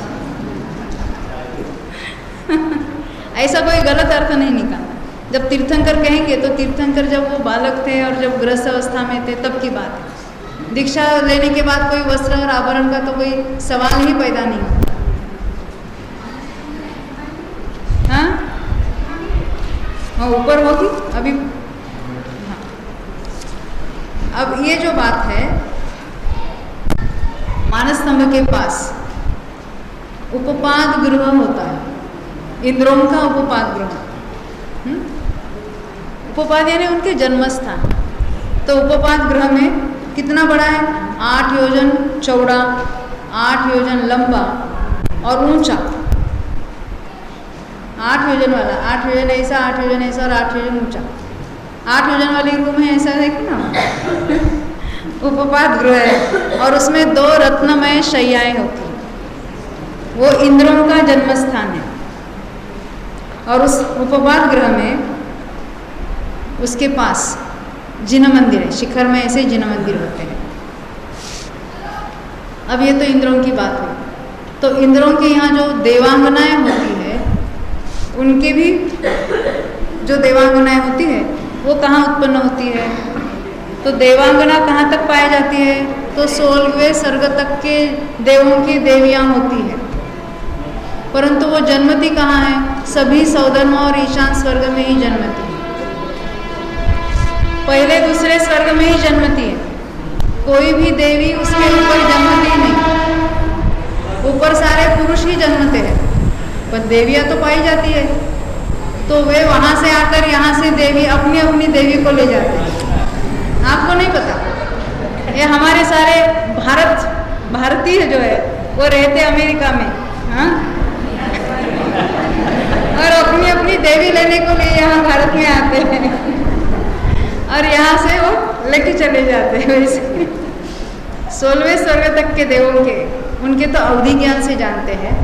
ऐसा कोई गलत अर्थ नहीं निकालना। जब तीर्थंकर कहेंगे तो तीर्थंकर जब वो बालक थे और जब गृहस्थ अवस्था में थे तब की बात है। दीक्षा लेने के बाद कोई वस्त्र और आभरण का तो कोई सवाल ही पैदा नहीं होता। हाँ, ऊपर होगी अभी। हाँ, अब ये जो बात है, मानस्तंभ के पास उपपाद गृह होता है, इंद्रों का उपपाद गृह। उपपाद यानी उनके जन्मस्थान। तो उपपाद गृह में कितना बड़ा है? 8 योजन चौड़ा, 8 योजन लंबा और ऊंचा। 8 योजन वाला, 8 योजन ऐसा, 8 योजन ऐसा और 8 योजन ऊंचा। 8 योजन वाली रूम है, ऐसा देखो ना। उपपाद गृह है और उसमें 2 रत्नमय शैयाएं होती हैं। वो इंद्रों का जन्मस्थान है। और उस उपपाद गृह में उसके पास जिन मंदिर है, शिखर में ऐसे जिन मंदिर होते हैं। अब ये तो इंद्रों की बात हुई। तो इंद्रों के यहाँ जो देवांगनाएं होती है, उनके भी जो देवांगनाएं होती है वो कहाँ उत्पन्न होती है? तो देवांगना कहाँ तक पाई जाती है? तो 16वें सर्ग तक के देवों की देवियाँ होती है। परंतु वो जन्मती कहाँ है? सभी सौधर्म और ईशान स्वर्ग में ही जन्मती है। पहले दूसरे स्वर्ग में ही जन्मती है। कोई भी देवी उसके ऊपर जन्मती नहीं। ऊपर सारे पुरुष ही जन्मते हैं, पर देवियाँ तो पाई जाती है। तो वे वहाँ से आकर यहाँ से देवी अपनी अपनी देवी को ले जाते हैं। आपको नहीं पता? ये हमारे सारे भारतीय जो है वो रहते अमेरिका में, हाँ, और अपनी अपनी देवी लेने को लिए यहाँ भारत में आते हैं और यहाँ से वो लेके चले जाते हैं। वैसे 16वें स्वर्ग तक के देवों के उनके तो अवधि ज्ञान से जानते हैं।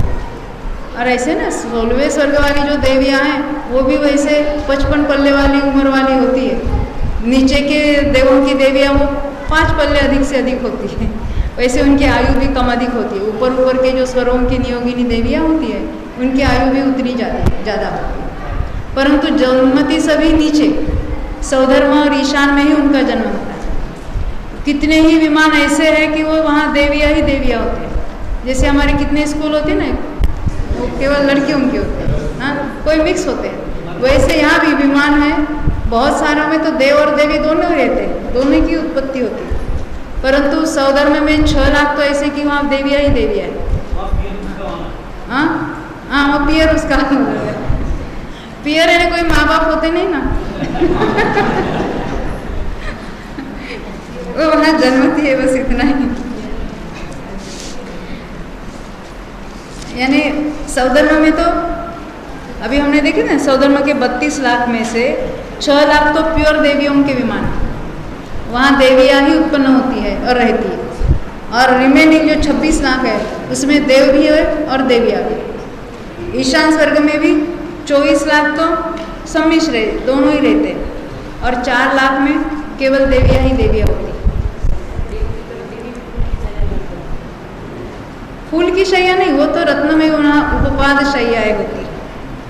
और ऐसे ना 16वें स्वर्ग वाली जो देवियाँ हैं वो भी वैसे 55 पल्ले वाली उम्र वाली होती है। नीचे के देवों की देवियाँ वो 5 पल्ले अधिक से अधिक होती है। वैसे उनकी आयु भी कम अधिक होती है। ऊपर के जो स्वरों की नियोगिनी देवियाँ होती है उनकी आयु भी उतनी ज़्यादा होती है। परंतु जन्मती सभी नीचे सौधर्म और ईशान में ही उनका जन्म होता है। कितने ही विमान ऐसे हैं कि वो वहाँ देवियाँ ही देवियाँ होते हैं। जैसे हमारे कितने स्कूल होते हैं ना, वो केवल लड़कियों के होते हैं, हाँ, कोई मिक्स होते हैं। वैसे यहाँ भी विमान है, बहुत सारों में तो देव और देवी दोनों रहते हैं, दोनों की उत्पत्ति होती है। परंतु सौधर्म में 6 लाख तो ऐसे कि वहाँ देवियाँ ही देवियाँ है। हाँ हाँ, वो पियर उसका पियर है, कोई माँ बाप होते नहीं ना। वो वहाँ जन्मती है, बस इतना ही। यानी सौधर्म में तो अभी हमने देखे ना, सौधर्म के 32 लाख में से 6 लाख तो प्योर देवियों के विमान, वहाँ देवियाँ ही उत्पन्न होती है और रहती है। और रिमेनिंग जो 26 लाख है उसमें देव भी है और देवियाँ भी। ईशान स्वर्ग में भी 24 लाख तो सम्मिश्र रहे, दोनों ही रहते हैं। और 4 लाख में केवल देवियाँ ही देवियाँ होती। फूल की शैया नहीं, वो तो रत्न में उपपाद शैयाएं होती।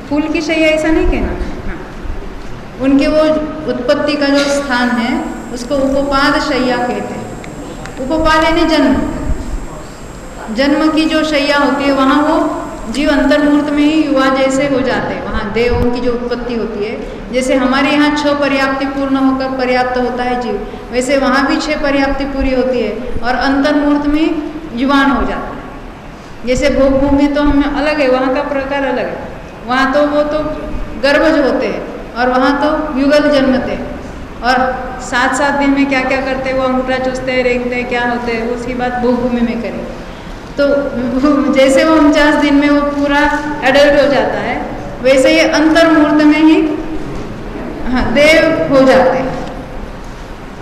फूल की शैया ऐसा नहीं कहना। हाँ, उनके वो उत्पत्ति का जो स्थान है उसको उपपाद शैया कहते हैं। उपपाद यानी जन्म, जन्म की जो शैया होती है वहाँ वो जीव अंतर्मूर्त में ही युवा जैसे हो जाते हैं। वहाँ देवों की जो उत्पत्ति होती है, जैसे हमारे यहाँ 6 पर्याप्ति पूर्ण होकर पर्याप्त होता है जीव, वैसे वहाँ भी 6 पर्याप्ति पूरी होती है और अंतर्मूर्त में युवान हो जाता है। जैसे भोग भूमि तो हम अलग है, वहाँ का प्रकार अलग है। वहाँ तो वो तो गर्भज होते हैं और वहाँ तो युगल जन्मते हैं और 7-7 दिन में क्या क्या करते हैं, वो अंगूठा चूसते हैं, रेंगते हैं, क्या होते हैं, उसकी बात भोग भूमि में करें। तो जैसे वो 49 दिन में वो पूरा एडल्ट हो जाता है, वैसे ये अंतर्मूर्त में ही देव हो जाते हैं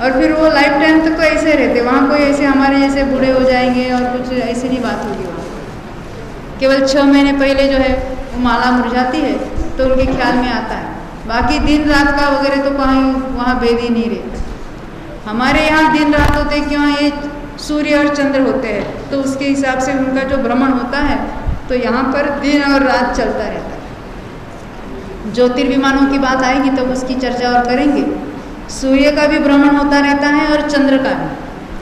और फिर वो लाइफ टाइम तक तो ऐसे रहते। वहाँ कोई ऐसे हमारे जैसे बूढ़े हो जाएंगे और कुछ ऐसी नहीं बात होगी। वहाँ केवल 6 महीने पहले जो है वो माला मुरझाती है तो उनके ख्याल में आता है, बाकी दिन रात का वगैरह तो कहीं वहाँ भेद ही नहीं रहता। हमारे यहाँ दिन रात होते क्यों, ये सूर्य और चंद्र होते हैं तो उसके हिसाब से उनका जो भ्रमण होता है तो यहाँ पर दिन और रात चलता रहता है। ज्योतिर्विमानों की बात आएगी तब उसकी चर्चा और करेंगे। सूर्य का भी भ्रमण होता रहता है और चंद्र का भी,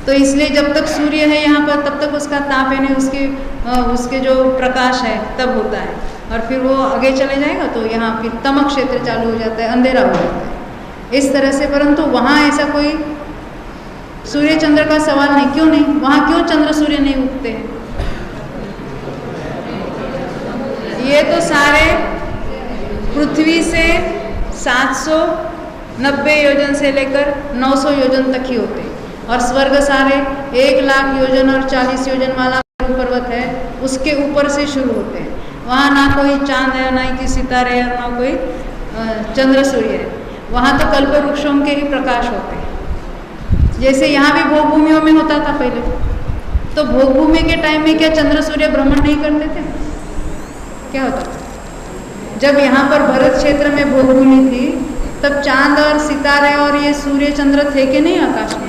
तो इसलिए जब तक सूर्य है यहाँ पर तब तक उसका ताप यानी उसके जो प्रकाश है तब होता है और फिर वो आगे चले जाएगा तो यहाँ फिर तमक क्षेत्र चालू हो जाता है, अंधेरा हो जाता है इस तरह से। परंतु वहाँ ऐसा कोई सूर्य चंद्र का सवाल नहीं। क्यों नहीं? वहाँ क्यों चंद्र सूर्य नहीं उगते हैं? ये तो सारे पृथ्वी से 790 योजन से लेकर 900 योजन तक ही होते हैं और स्वर्ग सारे 1,00,000 योजन और 40 योजन वाला पर्वत है उसके ऊपर से शुरू होते हैं। वहाँ ना कोई चांद है, ना कोई सितारे है, ना कोई चंद्र सूर्य है। वहाँ तो कल्प वृक्षों के ही प्रकाश होते हैं। जैसे यहाँ भी भोग भूमियों में होता था पहले, तो भोग भूमि के टाइम में क्या चंद्र सूर्य भ्रमण नहीं करते थे? क्या होता था? जब यहाँ पर भरत क्षेत्र में भोग भूमि थी तब चांद और सितारे और ये सूर्य चंद्र थे कि नहीं आकाश में?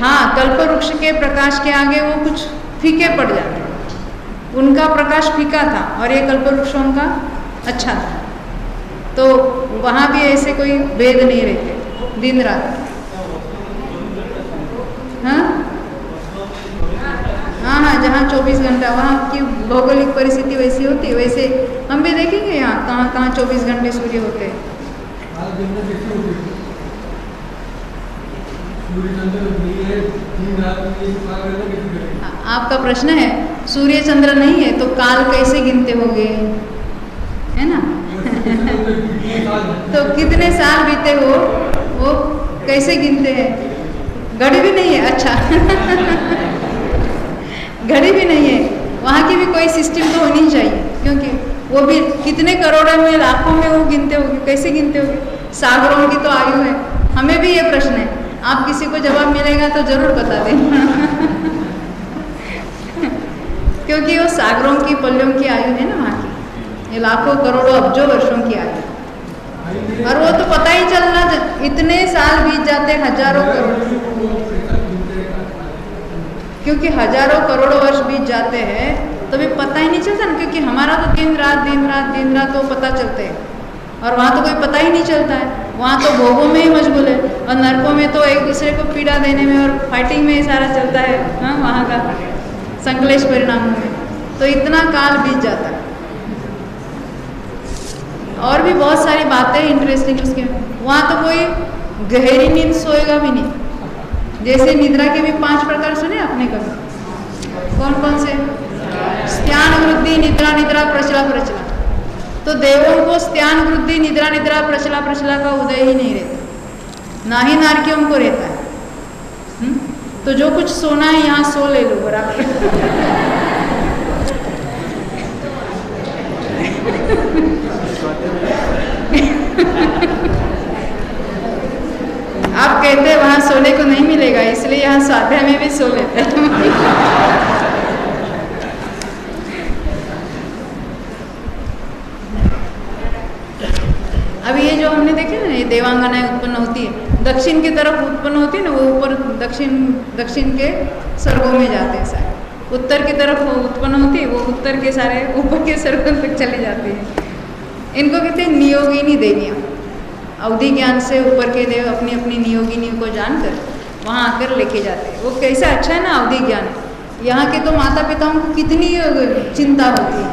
हाँ, कल्प वृक्ष के प्रकाश के आगे वो कुछ फीके पड़ जाते, उनका प्रकाश फीका था और ये कल्प वृक्षों का अच्छा था। तो वहाँ भी ऐसे कोई भेद नहीं रहते दिन रात। हाँ, जहाँ 24 घंटा, वहाँ की भौगोलिक परिस्थिति वैसी होती है, वैसे हम भी देखेंगे यहाँ कहाँ 24 घंटे सूर्य होते हैं। आपका प्रश्न है सूर्य चंद्र नहीं है तो काल कैसे गिनते होंगे, है ना? तो कितने साल बीते हो वो कैसे गिनते हैं? घड़ी भी नहीं है। अच्छा घड़ी भी नहीं है, वहाँ की भी कोई सिस्टम तो होनी चाहिए, क्योंकि वो भी कितने करोड़ों में लाखों में वो गिनते होंगे, कैसे गिनते होंगे? सागरों की तो आयु है। हमें भी ये प्रश्न है, आप किसी को जवाब मिलेगा तो जरूर बता दें क्योंकि वो सागरों की पल्लियों की आयु है ना वहाँ की, ये लाखों करोड़ों अब्जों वर्षों की आयु। और वो तो पता ही चल रहा, इतने साल बीत जाते, हजारों करोड़, क्योंकि हजारों करोड़ों वर्ष बीत जाते हैं तो भी पता ही नहीं चलता ना, क्योंकि हमारा तो दिन रात तो पता चलते हैं और वहाँ तो कोई पता ही नहीं चलता है। वहाँ तो भोगों में ही मशगूल है और नरकों में तो एक दूसरे को पीड़ा देने में और फाइटिंग में ही सारा चलता है। हाँ, वहाँ का संकलेश परिणामों में तो इतना काल बीत जाता है। और भी बहुत सारी बातें इंटरेस्टिंग उसके, वहाँ तो कोई गहरी नींद सोएगा भी नहीं। जैसे निद्रा के भी 5 प्रकार सुने आपने कभी? कौन कौन से? स्त्यान वृद्धि, निद्रा निद्रा, प्रचला प्रचला। तो देवों को स्त्यान वृद्धि, निद्रा निद्रा, प्रचला प्रचला का उदय ही नहीं रहता, ना ही नारकियों को रहता है। तो जो कुछ सोना है यहाँ सो ले लो बराबर आप कहते हैं वहाँ सोने को नहीं मिलेगा, इसलिए यहाँ स्वाध्याय में भी सो लेते हैं अब ये जो हमने देखा देखे ना, ये देवांगनाएं उत्पन्न होती है, दक्षिण की तरफ उत्पन्न होती है ना, वो ऊपर दक्षिण के स्वर्गों में जाते हैं सारे। उत्तर की तरफ वो उत्पन्न होती है, वो उत्तर के सारे ऊपर के स्वर्गों तक चले जाते हैं। इनको कहते हैं नियोगिनी देवियाँ। अवधि ज्ञान से ऊपर के देव अपनी अपनी नियोगिनी को जानकर वहाँ आकर लेके जाते हैं। वो कैसा अच्छा है ना अवधि ज्ञान। यहाँ के तो माता पिताओं को कितनी चिंता होती है।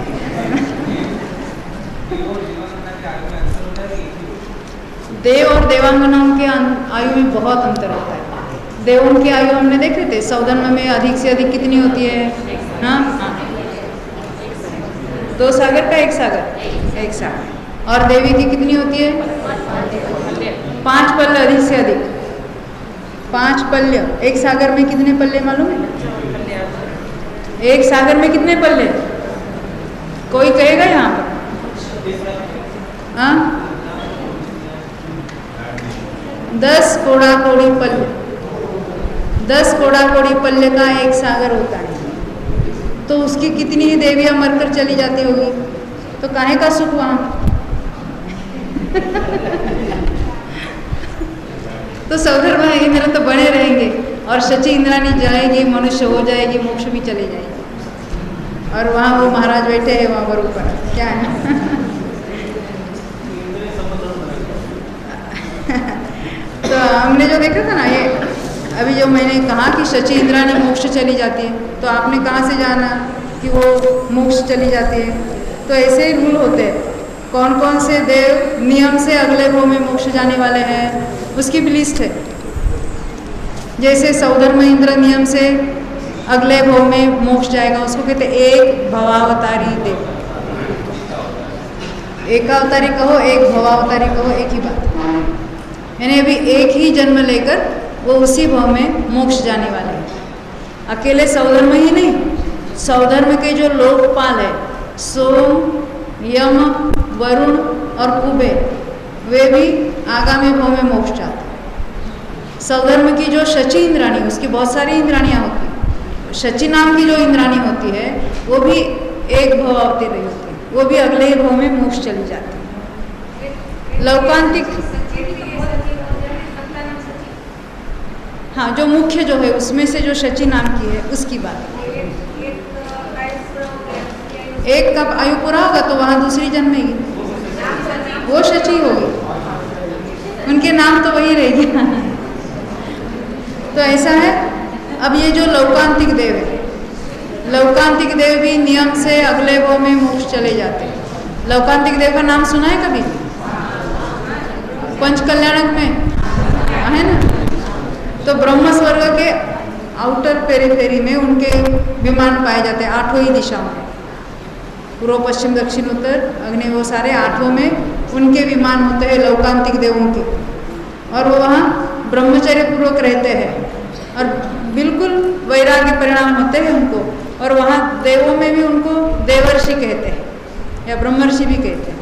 देव और देवांगनाओं के आयु में बहुत अंतर होता है। देवों की आयु हमने देखे थे, सौधर्म में अधिक से अधिक कितनी होती है? हाँ, 2 सागर का 1 सागर, 1 सागर। और देवी की कितनी होती है? 5 पल्ले अधिक से अधिक, 5 पल्ले। 1 सागर में कितने पल्ले मालूम है? 1 सागर में कितने पल्ले? कोई कहेगा यहाँ पर? हाँ, 10 कोड़ा कोड़ी पल्ले। 10 कोड़ा कोड़ी पल्ले का 1 सागर होता है। तो उसकी कितनी ही देवियां मरकर चली जाती होगी, तो काहे का सुख वहाँ? तो सौधर्म इंद्र तो बने रहेंगे, और शची इंद्रानी जाएगी, मनुष्य हो जाएगी, मोक्ष भी चले जाएगी, और वहाँ वो महाराज बैठे हैं वहाँ पर ऊपर। क्या है? तो हमने जो देखा था ना, ये अभी जो मैंने कहा कि शची इंद्रानी मोक्ष चली जाती है, तो आपने कहाँ से जाना कि वो मोक्ष चली जाती है? तो ऐसे ही रूल होते हैं, कौन कौन से देव नियम से अगले भव में मोक्ष जाने वाले हैं, उसकी भी लिस्ट है। जैसे सौधर्म इंद्र नियम से अगले भव में मोक्ष जाएगा, उसको कहते हैं एक भवावतारी देव। एक अवतारी कहो, एक भवावतारी कहो, एक ही बात। यानी अभी एक ही जन्म लेकर वो उसी भव में मोक्ष जाने वाले हैं। अकेले सौधर्म ही नहीं, सौधर्म के जो लोकपाल है, सोम, यम, वरुण और कुबेर, वे भी आगामी भव में मोक्ष जाते हैं। सौधर्म की जो शची इंद्राणी, उसकी बहुत सारी इंद्राणियाँ होती हैं। शची नाम की जो इंद्राणी होती है, वो भी एक भव अवती रही होती है, वो भी अगले भव में मोक्ष चली जाती है। लौकांतिक, हाँ, जो मुख्य जो है उसमें से जो शची नाम की है उसकी बात। एक का आयु पूरा होगा तो वहाँ दूसरी जन्मेगी, वो शची होगी, उनके नाम तो वही रहेगी। तो ऐसा है। अब ये जो लौकांतिक देव है, लौकांतिक देव भी नियम से अगले भव में मोक्ष चले जाते हैं। लौकांतिक देव का नाम सुना है कभी? पंचकल्याणक में है ना। तो ब्रह्म स्वर्ग के आउटर पेरीफेरी में उनके विमान पाए जाते हैं, 8 ही दिशाओं में, पूर्व पश्चिम दक्षिण उत्तर अग्नि, वो सारे 8 में उनके विमान होते हैं लौकांतिक देवों के। और वो वहाँ ब्रह्मचर्य पूर्वक रहते हैं और बिल्कुल वैराग्य परिणाम होते हैं उनको। और वहाँ देवों में भी उनको देवर्षि कहते हैं या ब्रह्मर्षि भी कहते हैं।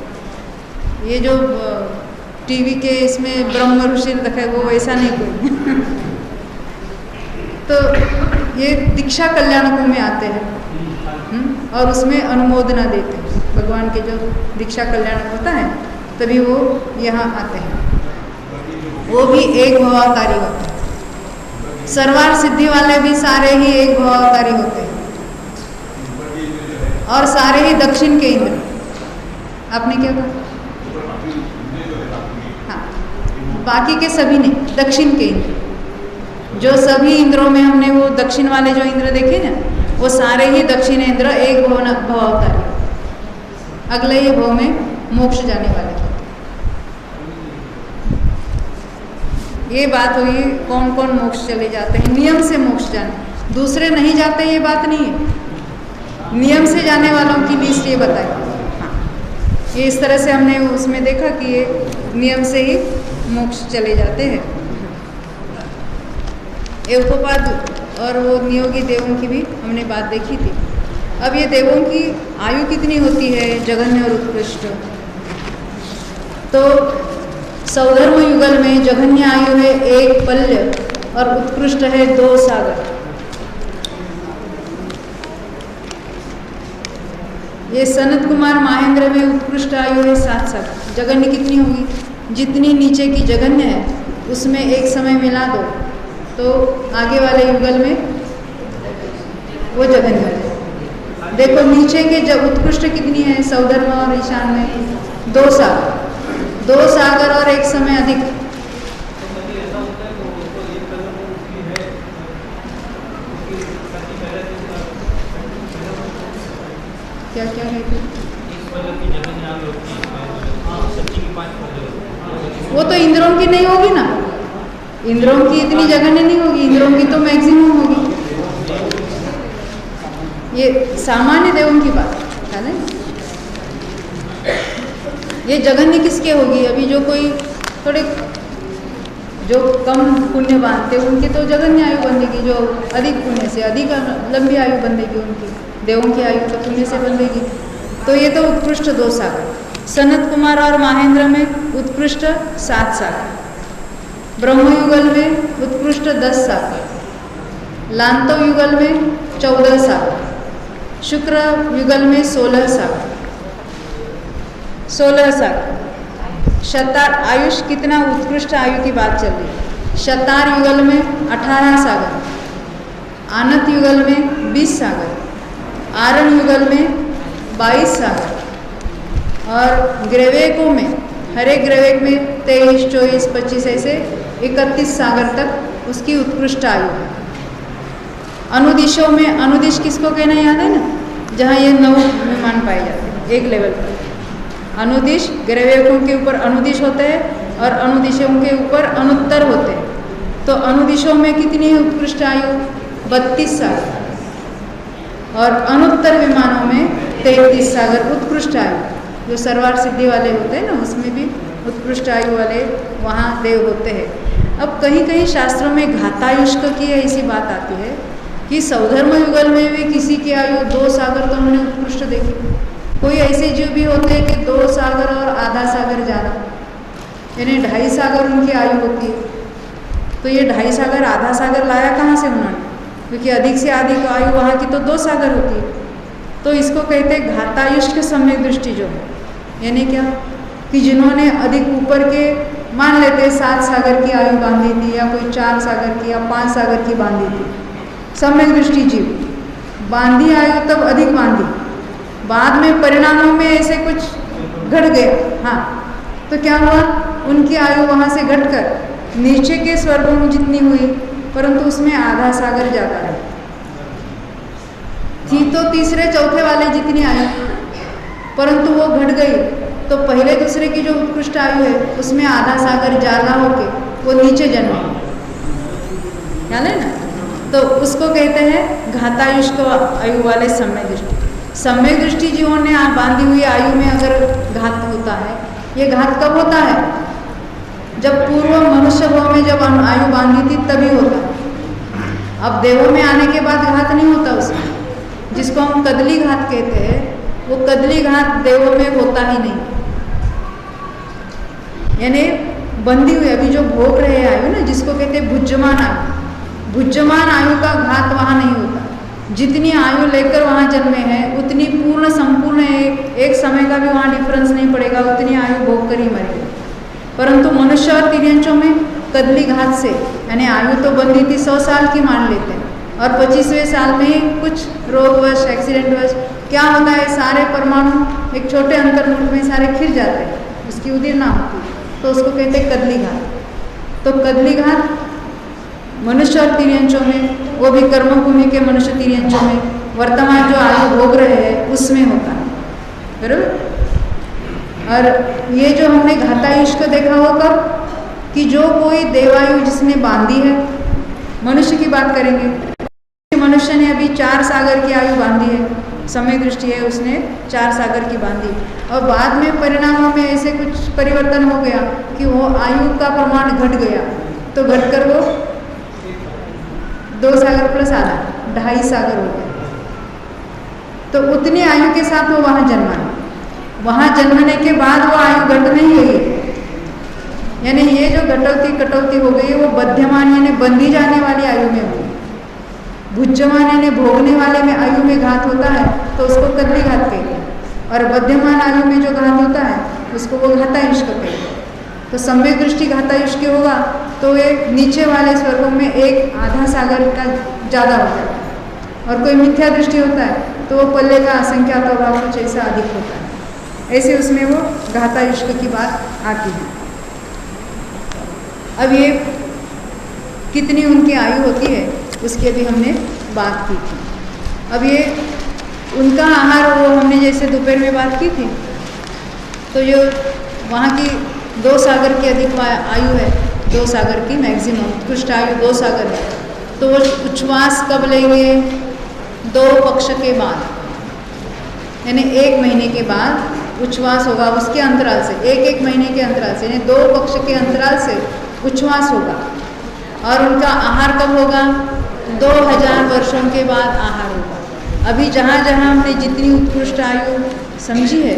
ये जो टीवी के इसमें ब्रह्म ऋषि रखा है, वो वैसा नहीं कोई। तो ये दीक्षा कल्याणकों में आते हैं और उसमें अनुमोदना देते हैं। भगवान के जो दीक्षा कल्याणक होता है तभी वो यहाँ आते हैं। वो भी एक भवावतारी होते हैं। सर्वार्थ सिद्धि वाले भी सारे ही एक भवावतारी होते हैं और सारे ही दक्षिण के इंद्र। आपने क्या कहा? हाँ, बाकी के सभी नहीं, दक्षिण के इंद्र। जो सभी इंद्रों में हमने वो दक्षिण वाले जो इंद्र देखे ना, वो सारे ही दक्षिण इंद्र एक भवावतारी, अगले ही भव में मोक्ष जाने वाले होते। ये बात हुई कौन कौन मोक्ष चले जाते हैं। नियम से मोक्ष जाने, दूसरे नहीं जाते ये बात नहीं है। नियम से जाने वालों की लिस्ट ये बताई। हाँ, ये इस तरह से हमने उसमें देखा कि ये नियम से ही मोक्ष चले जाते हैं। ये उपोपाद और वो नियोगी देवों की भी हमने बात देखी थी। अब ये देवों की आयु कितनी होती है, जघन्य और उत्कृष्ट। तो सौधर्म युगल में जघन्य आयु है 1 पल्य और उत्कृष्ट है 2 सागर। ये सनत कुमार महेंद्र में उत्कृष्ट आयु है 7 सागर। जघन्य कितनी होगी? जितनी नीचे की जघन्य है उसमें एक समय मिला दो तो आगे वाले युगल में वो जघन्य है। देखो नीचे के जब उत्कृष्ट कितनी है सौधर्म और ईशान में 2 सागर, 2 सागर और एक समय अधिक। क्या क्या है वो तो इंद्रों की नहीं होगी ना, इंद्रों की इतनी जघन्य नहीं होगी, इंद्रों की तो मैक्सिमम होगी। ये सामान्य देवों की बात है ना। ये जघन्य किसके होगी? अभी जो कोई थोड़े जो कम पुण्य बांधते उनकी तो जघन्य आयु बंधेगी, जो अधिक पुण्य से अधिक लंबी आयु बंधेगी, उनकी देवों की आयु तो पुण्य से बंधेगी। तो ये तो उत्कृष्ट 2 सागर। सनत कुमार और महेंद्र में उत्कृष्ट 7 सागर, ब्रह्म युगल में उत्कृष्ट 10 सागर, लांतो युगल में 14 सागर, शुक्र युगल में 16 सागर, 16 सागर। शतार आयुष कितना उत्कृष्ट आयु की बात चल रही है। शतार युगल में 18 सागर, आनत युगल में 20 सागर, आरण युगल में 22 सागर और ग्रेवेकों में हर एक ग्रेवेक में 23, 24, 25 ऐसे 31 सागर तक उसकी उत्कृष्ट आयु है। अनुदिशों में, अनुदिश किसको कहना याद है ना, जहाँ ये 9 विमान पाए जाते हैं एक लेवल पर। अनुदिश ग्रेवेकों के ऊपर अनुदिश होते हैं और अनुदिशों के ऊपर अनुत्तर होते हैं। तो अनुदिशों में कितनी है उत्कृष्ट आयु? 32 सागर और अनुत्तर विमानों में 33 सागर उत्कृष्ट आयु। जो सर्वार्थ सिद्धि वाले होते हैं ना उसमें भी उत्कृष्ट आयु वाले वहाँ देव होते हैं। अब कहीं कहीं शास्त्रों में घातायुष्क की ऐसी बात आती है कि सौधर्म युगल में भी किसी की आयु 2 सागर तो हमने उत्कृष्ट देखी। कोई ऐसे जीव भी होते हैं कि 2 सागर और आधा सागर ज़्यादा, यानी 2.5 सागर उनकी आयु होती है। तो ये 2.5 सागर आधा सागर लाया कहाँ से उन्होंने? क्योंकि अधिक से अधिक आयु वहाँ की तो 2 सागर होती है। तो इसको कहते हैं घातायुष्क सम्यक दृष्टि जो है, यानी क्या कि जिन्होंने अधिक ऊपर के मान लेते 7 सागर की आयु बांधी थी या कोई 4 सागर की या 5 सागर की बांधी थी, सम्यक दृष्टि जीव बांधी आयु तब अधिक बांधी, बाद में परिणामों में ऐसे कुछ घट गया। हाँ, तो क्या हुआ? उनकी आयु वहाँ से घटकर नीचे के स्वर्गों में जितनी हुई परंतु उसमें आधा सागर ज़्यादा है थी। तो तीसरे चौथे वाले जितनी आयु परंतु वो घट गई, तो पहले दूसरे की जो उत्कृष्ट आयु है उसमें आधा सागर ज़्यादा होके वो नीचे जन्मे, ख्याल है ना। तो उसको कहते हैं घातायुष्क आयु वाले सम्यक दृष्टि। सम्यक दृष्टि जीवों ने बांधी हुई आयु में अगर घात होता है, ये घात कब होता है? जब पूर्व मनुष्य भाव में जब आयु बांधी थी तभी होता है। अब देवों में आने के बाद घात नहीं होता उसमें, जिसको हम कदली घात कहते हैं, वो कदली घात देवों में होता ही नहीं। यानी बंधी हुई अभी जो भोग रहे आयु ना, जिसको कहते हैं भुज्यमान आयु, भुज्यमान आयु का घात वहाँ नहीं होता। जितनी आयु लेकर वहाँ जन्मे हैं उतनी पूर्ण संपूर्ण एक समय का भी वहाँ डिफरेंस नहीं पड़ेगा, उतनी आयु भोग कर ही मरेगा। परंतु मनुष्य और तिर्यंचों में कदली घात से, यानी आयु तो बंधी थी 100 साल की मान लेते हैं और 25वें साल में ही कुछ रोगवश एक्सीडेंटवश क्या होता है, सारे परमाणु एक छोटे अंतर्मुख में सारे खिर जाते हैं, उसकी उदिर ना होती, तो उसको कहते हैं कदली घात। तो कदली घात मनुष्य और तिर्यंचों में, वो भी कर्म भूमि के मनुष्य तिर्यंचों में वर्तमान जो आयु भोग रहे हैं उसमें होता है, बराबर। और ये जो हमने घातायुष को देखा हो कब कि जो कोई देवायु जिसने बांधी है, मनुष्य की बात करेंगे, मनुष्य ने अभी 4 सागर की आयु बांधी है, समय दृष्टि है उसने 4 सागर की बांधी और बाद में परिणामों में ऐसे कुछ परिवर्तन हो गया कि वो आयु का प्रमाण घट गया, तो घटकर वो 2 सागर प्लस आधा 2.5 सागर हो गया। तो उतनी आयु के साथ वो वहाँ जन्मा। वहाँ जन्मने के बाद वो आयु घट नहीं गई, यानी ये जो घटौती कटौती हो गई वो बध्यमान यानी बंधी जाने वाली आयु में हुई। भुज्यमान यानी भोगने वाले में आयु में घात होता है तो उसको कदली घात कहते हैं, और बध्यमान आयु में जो घात होता है उसको वो घातायुष कहते हैं। तो सम्यक दृष्टि घातायुष्की होगा तो ये नीचे वाले स्वर्गों में एक आधा सागर का ज़्यादा हो जाता है, और कोई मिथ्या दृष्टि होता है तो वो पल्ले का असंख्यात अभाव कुछ ऐसा अधिक होता है। ऐसे उसमें वो घातायुष्क की बात आती है। अब ये कितनी उनकी आयु होती है उसकी अभी हमने बात की थी। अब ये उनका आहार वो हमने जैसे दोपहर में बात की थी, तो जो वहाँ की 2 सागर की अधिक आयु है, 2 सागर की मैक्सिमम उत्कृष्ट आयु 2 सागर है, तो वो उच्छ्वास कब लेंगे? 2 पक्ष के बाद, यानी 1 महीने के बाद उच्छ्वास होगा उसके अंतराल से, 1-1 महीने के अंतराल से, यानी 2 पक्ष के अंतराल से उच्छ्वास होगा। और उनका आहार कब होगा? 2000 वर्षों के बाद आहार होगा। अभी जहाँ जहाँ हमने जितनी उत्कृष्ट आयु समझी है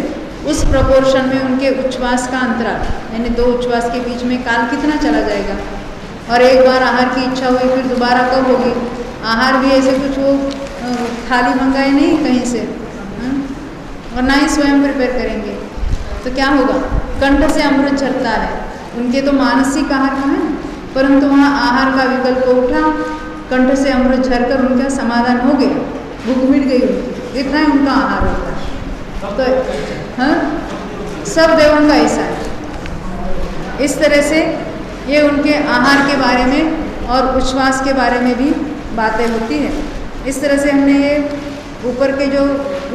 उस प्रपोर्शन में उनके उच्छ्वास का अंतराल, यानी 2 उच्छ्वास के बीच में काल कितना चला जाएगा। और एक बार आहार की इच्छा हुई फिर दोबारा कब होगी? आहार भी ऐसे कुछ वो थाली मंगाए नहीं कहीं से, और ना ही स्वयं प्रिपेयर करेंगे, तो क्या होगा? कंठ से अमृत झरता है। उनके तो मानसिक आहार कहाँ है, परंतु वहाँ आहार का विकल्प उठा, कंठ से अमृत झरकर उनका समाधान हो गया, भूख मिट गई उनकी, इतना ही उनका आहार होता है। तो हाँ, सब देवों का ऐसा है। इस तरह से ये उनके आहार के बारे में और उच्छ्वास के बारे में भी बातें होती है। इस तरह से हमने ये ऊपर के जो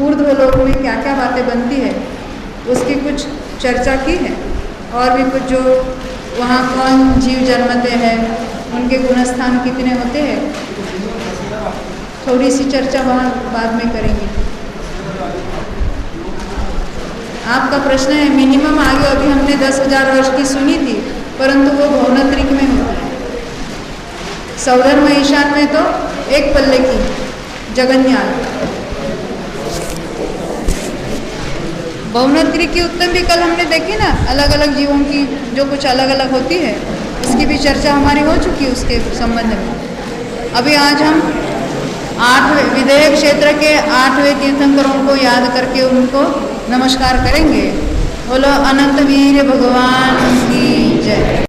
ऊर्ध्व लोक में क्या क्या बातें बनती है उसकी कुछ चर्चा की है, और भी कुछ जो वहाँ कौन जीव जन्मते हैं, उनके गुणस्थान कितने होते हैं, थोड़ी सी चर्चा वहाँ बाद में करेंगे। आपका प्रश्न है मिनिमम आयु अभी हमने 10,000 वर्ष की सुनी थी, परंतु वो भौनत्रिक में होता है। सौधर्म ईशान में तो 1 पल्ले की जगन्याल। भौनत्रिक की उत्तम भी कल हमने देखी ना, अलग अलग जीवों की जो कुछ अलग अलग होती है इसकी भी चर्चा हमारी हो चुकी है उसके संबंध में। अभी आज हम 8वें विदेह क्षेत्र के 8वें तीर्थंकरों को याद करके उनको नमस्कार करेंगे। बोलो अनंत वीर भगवान की जय।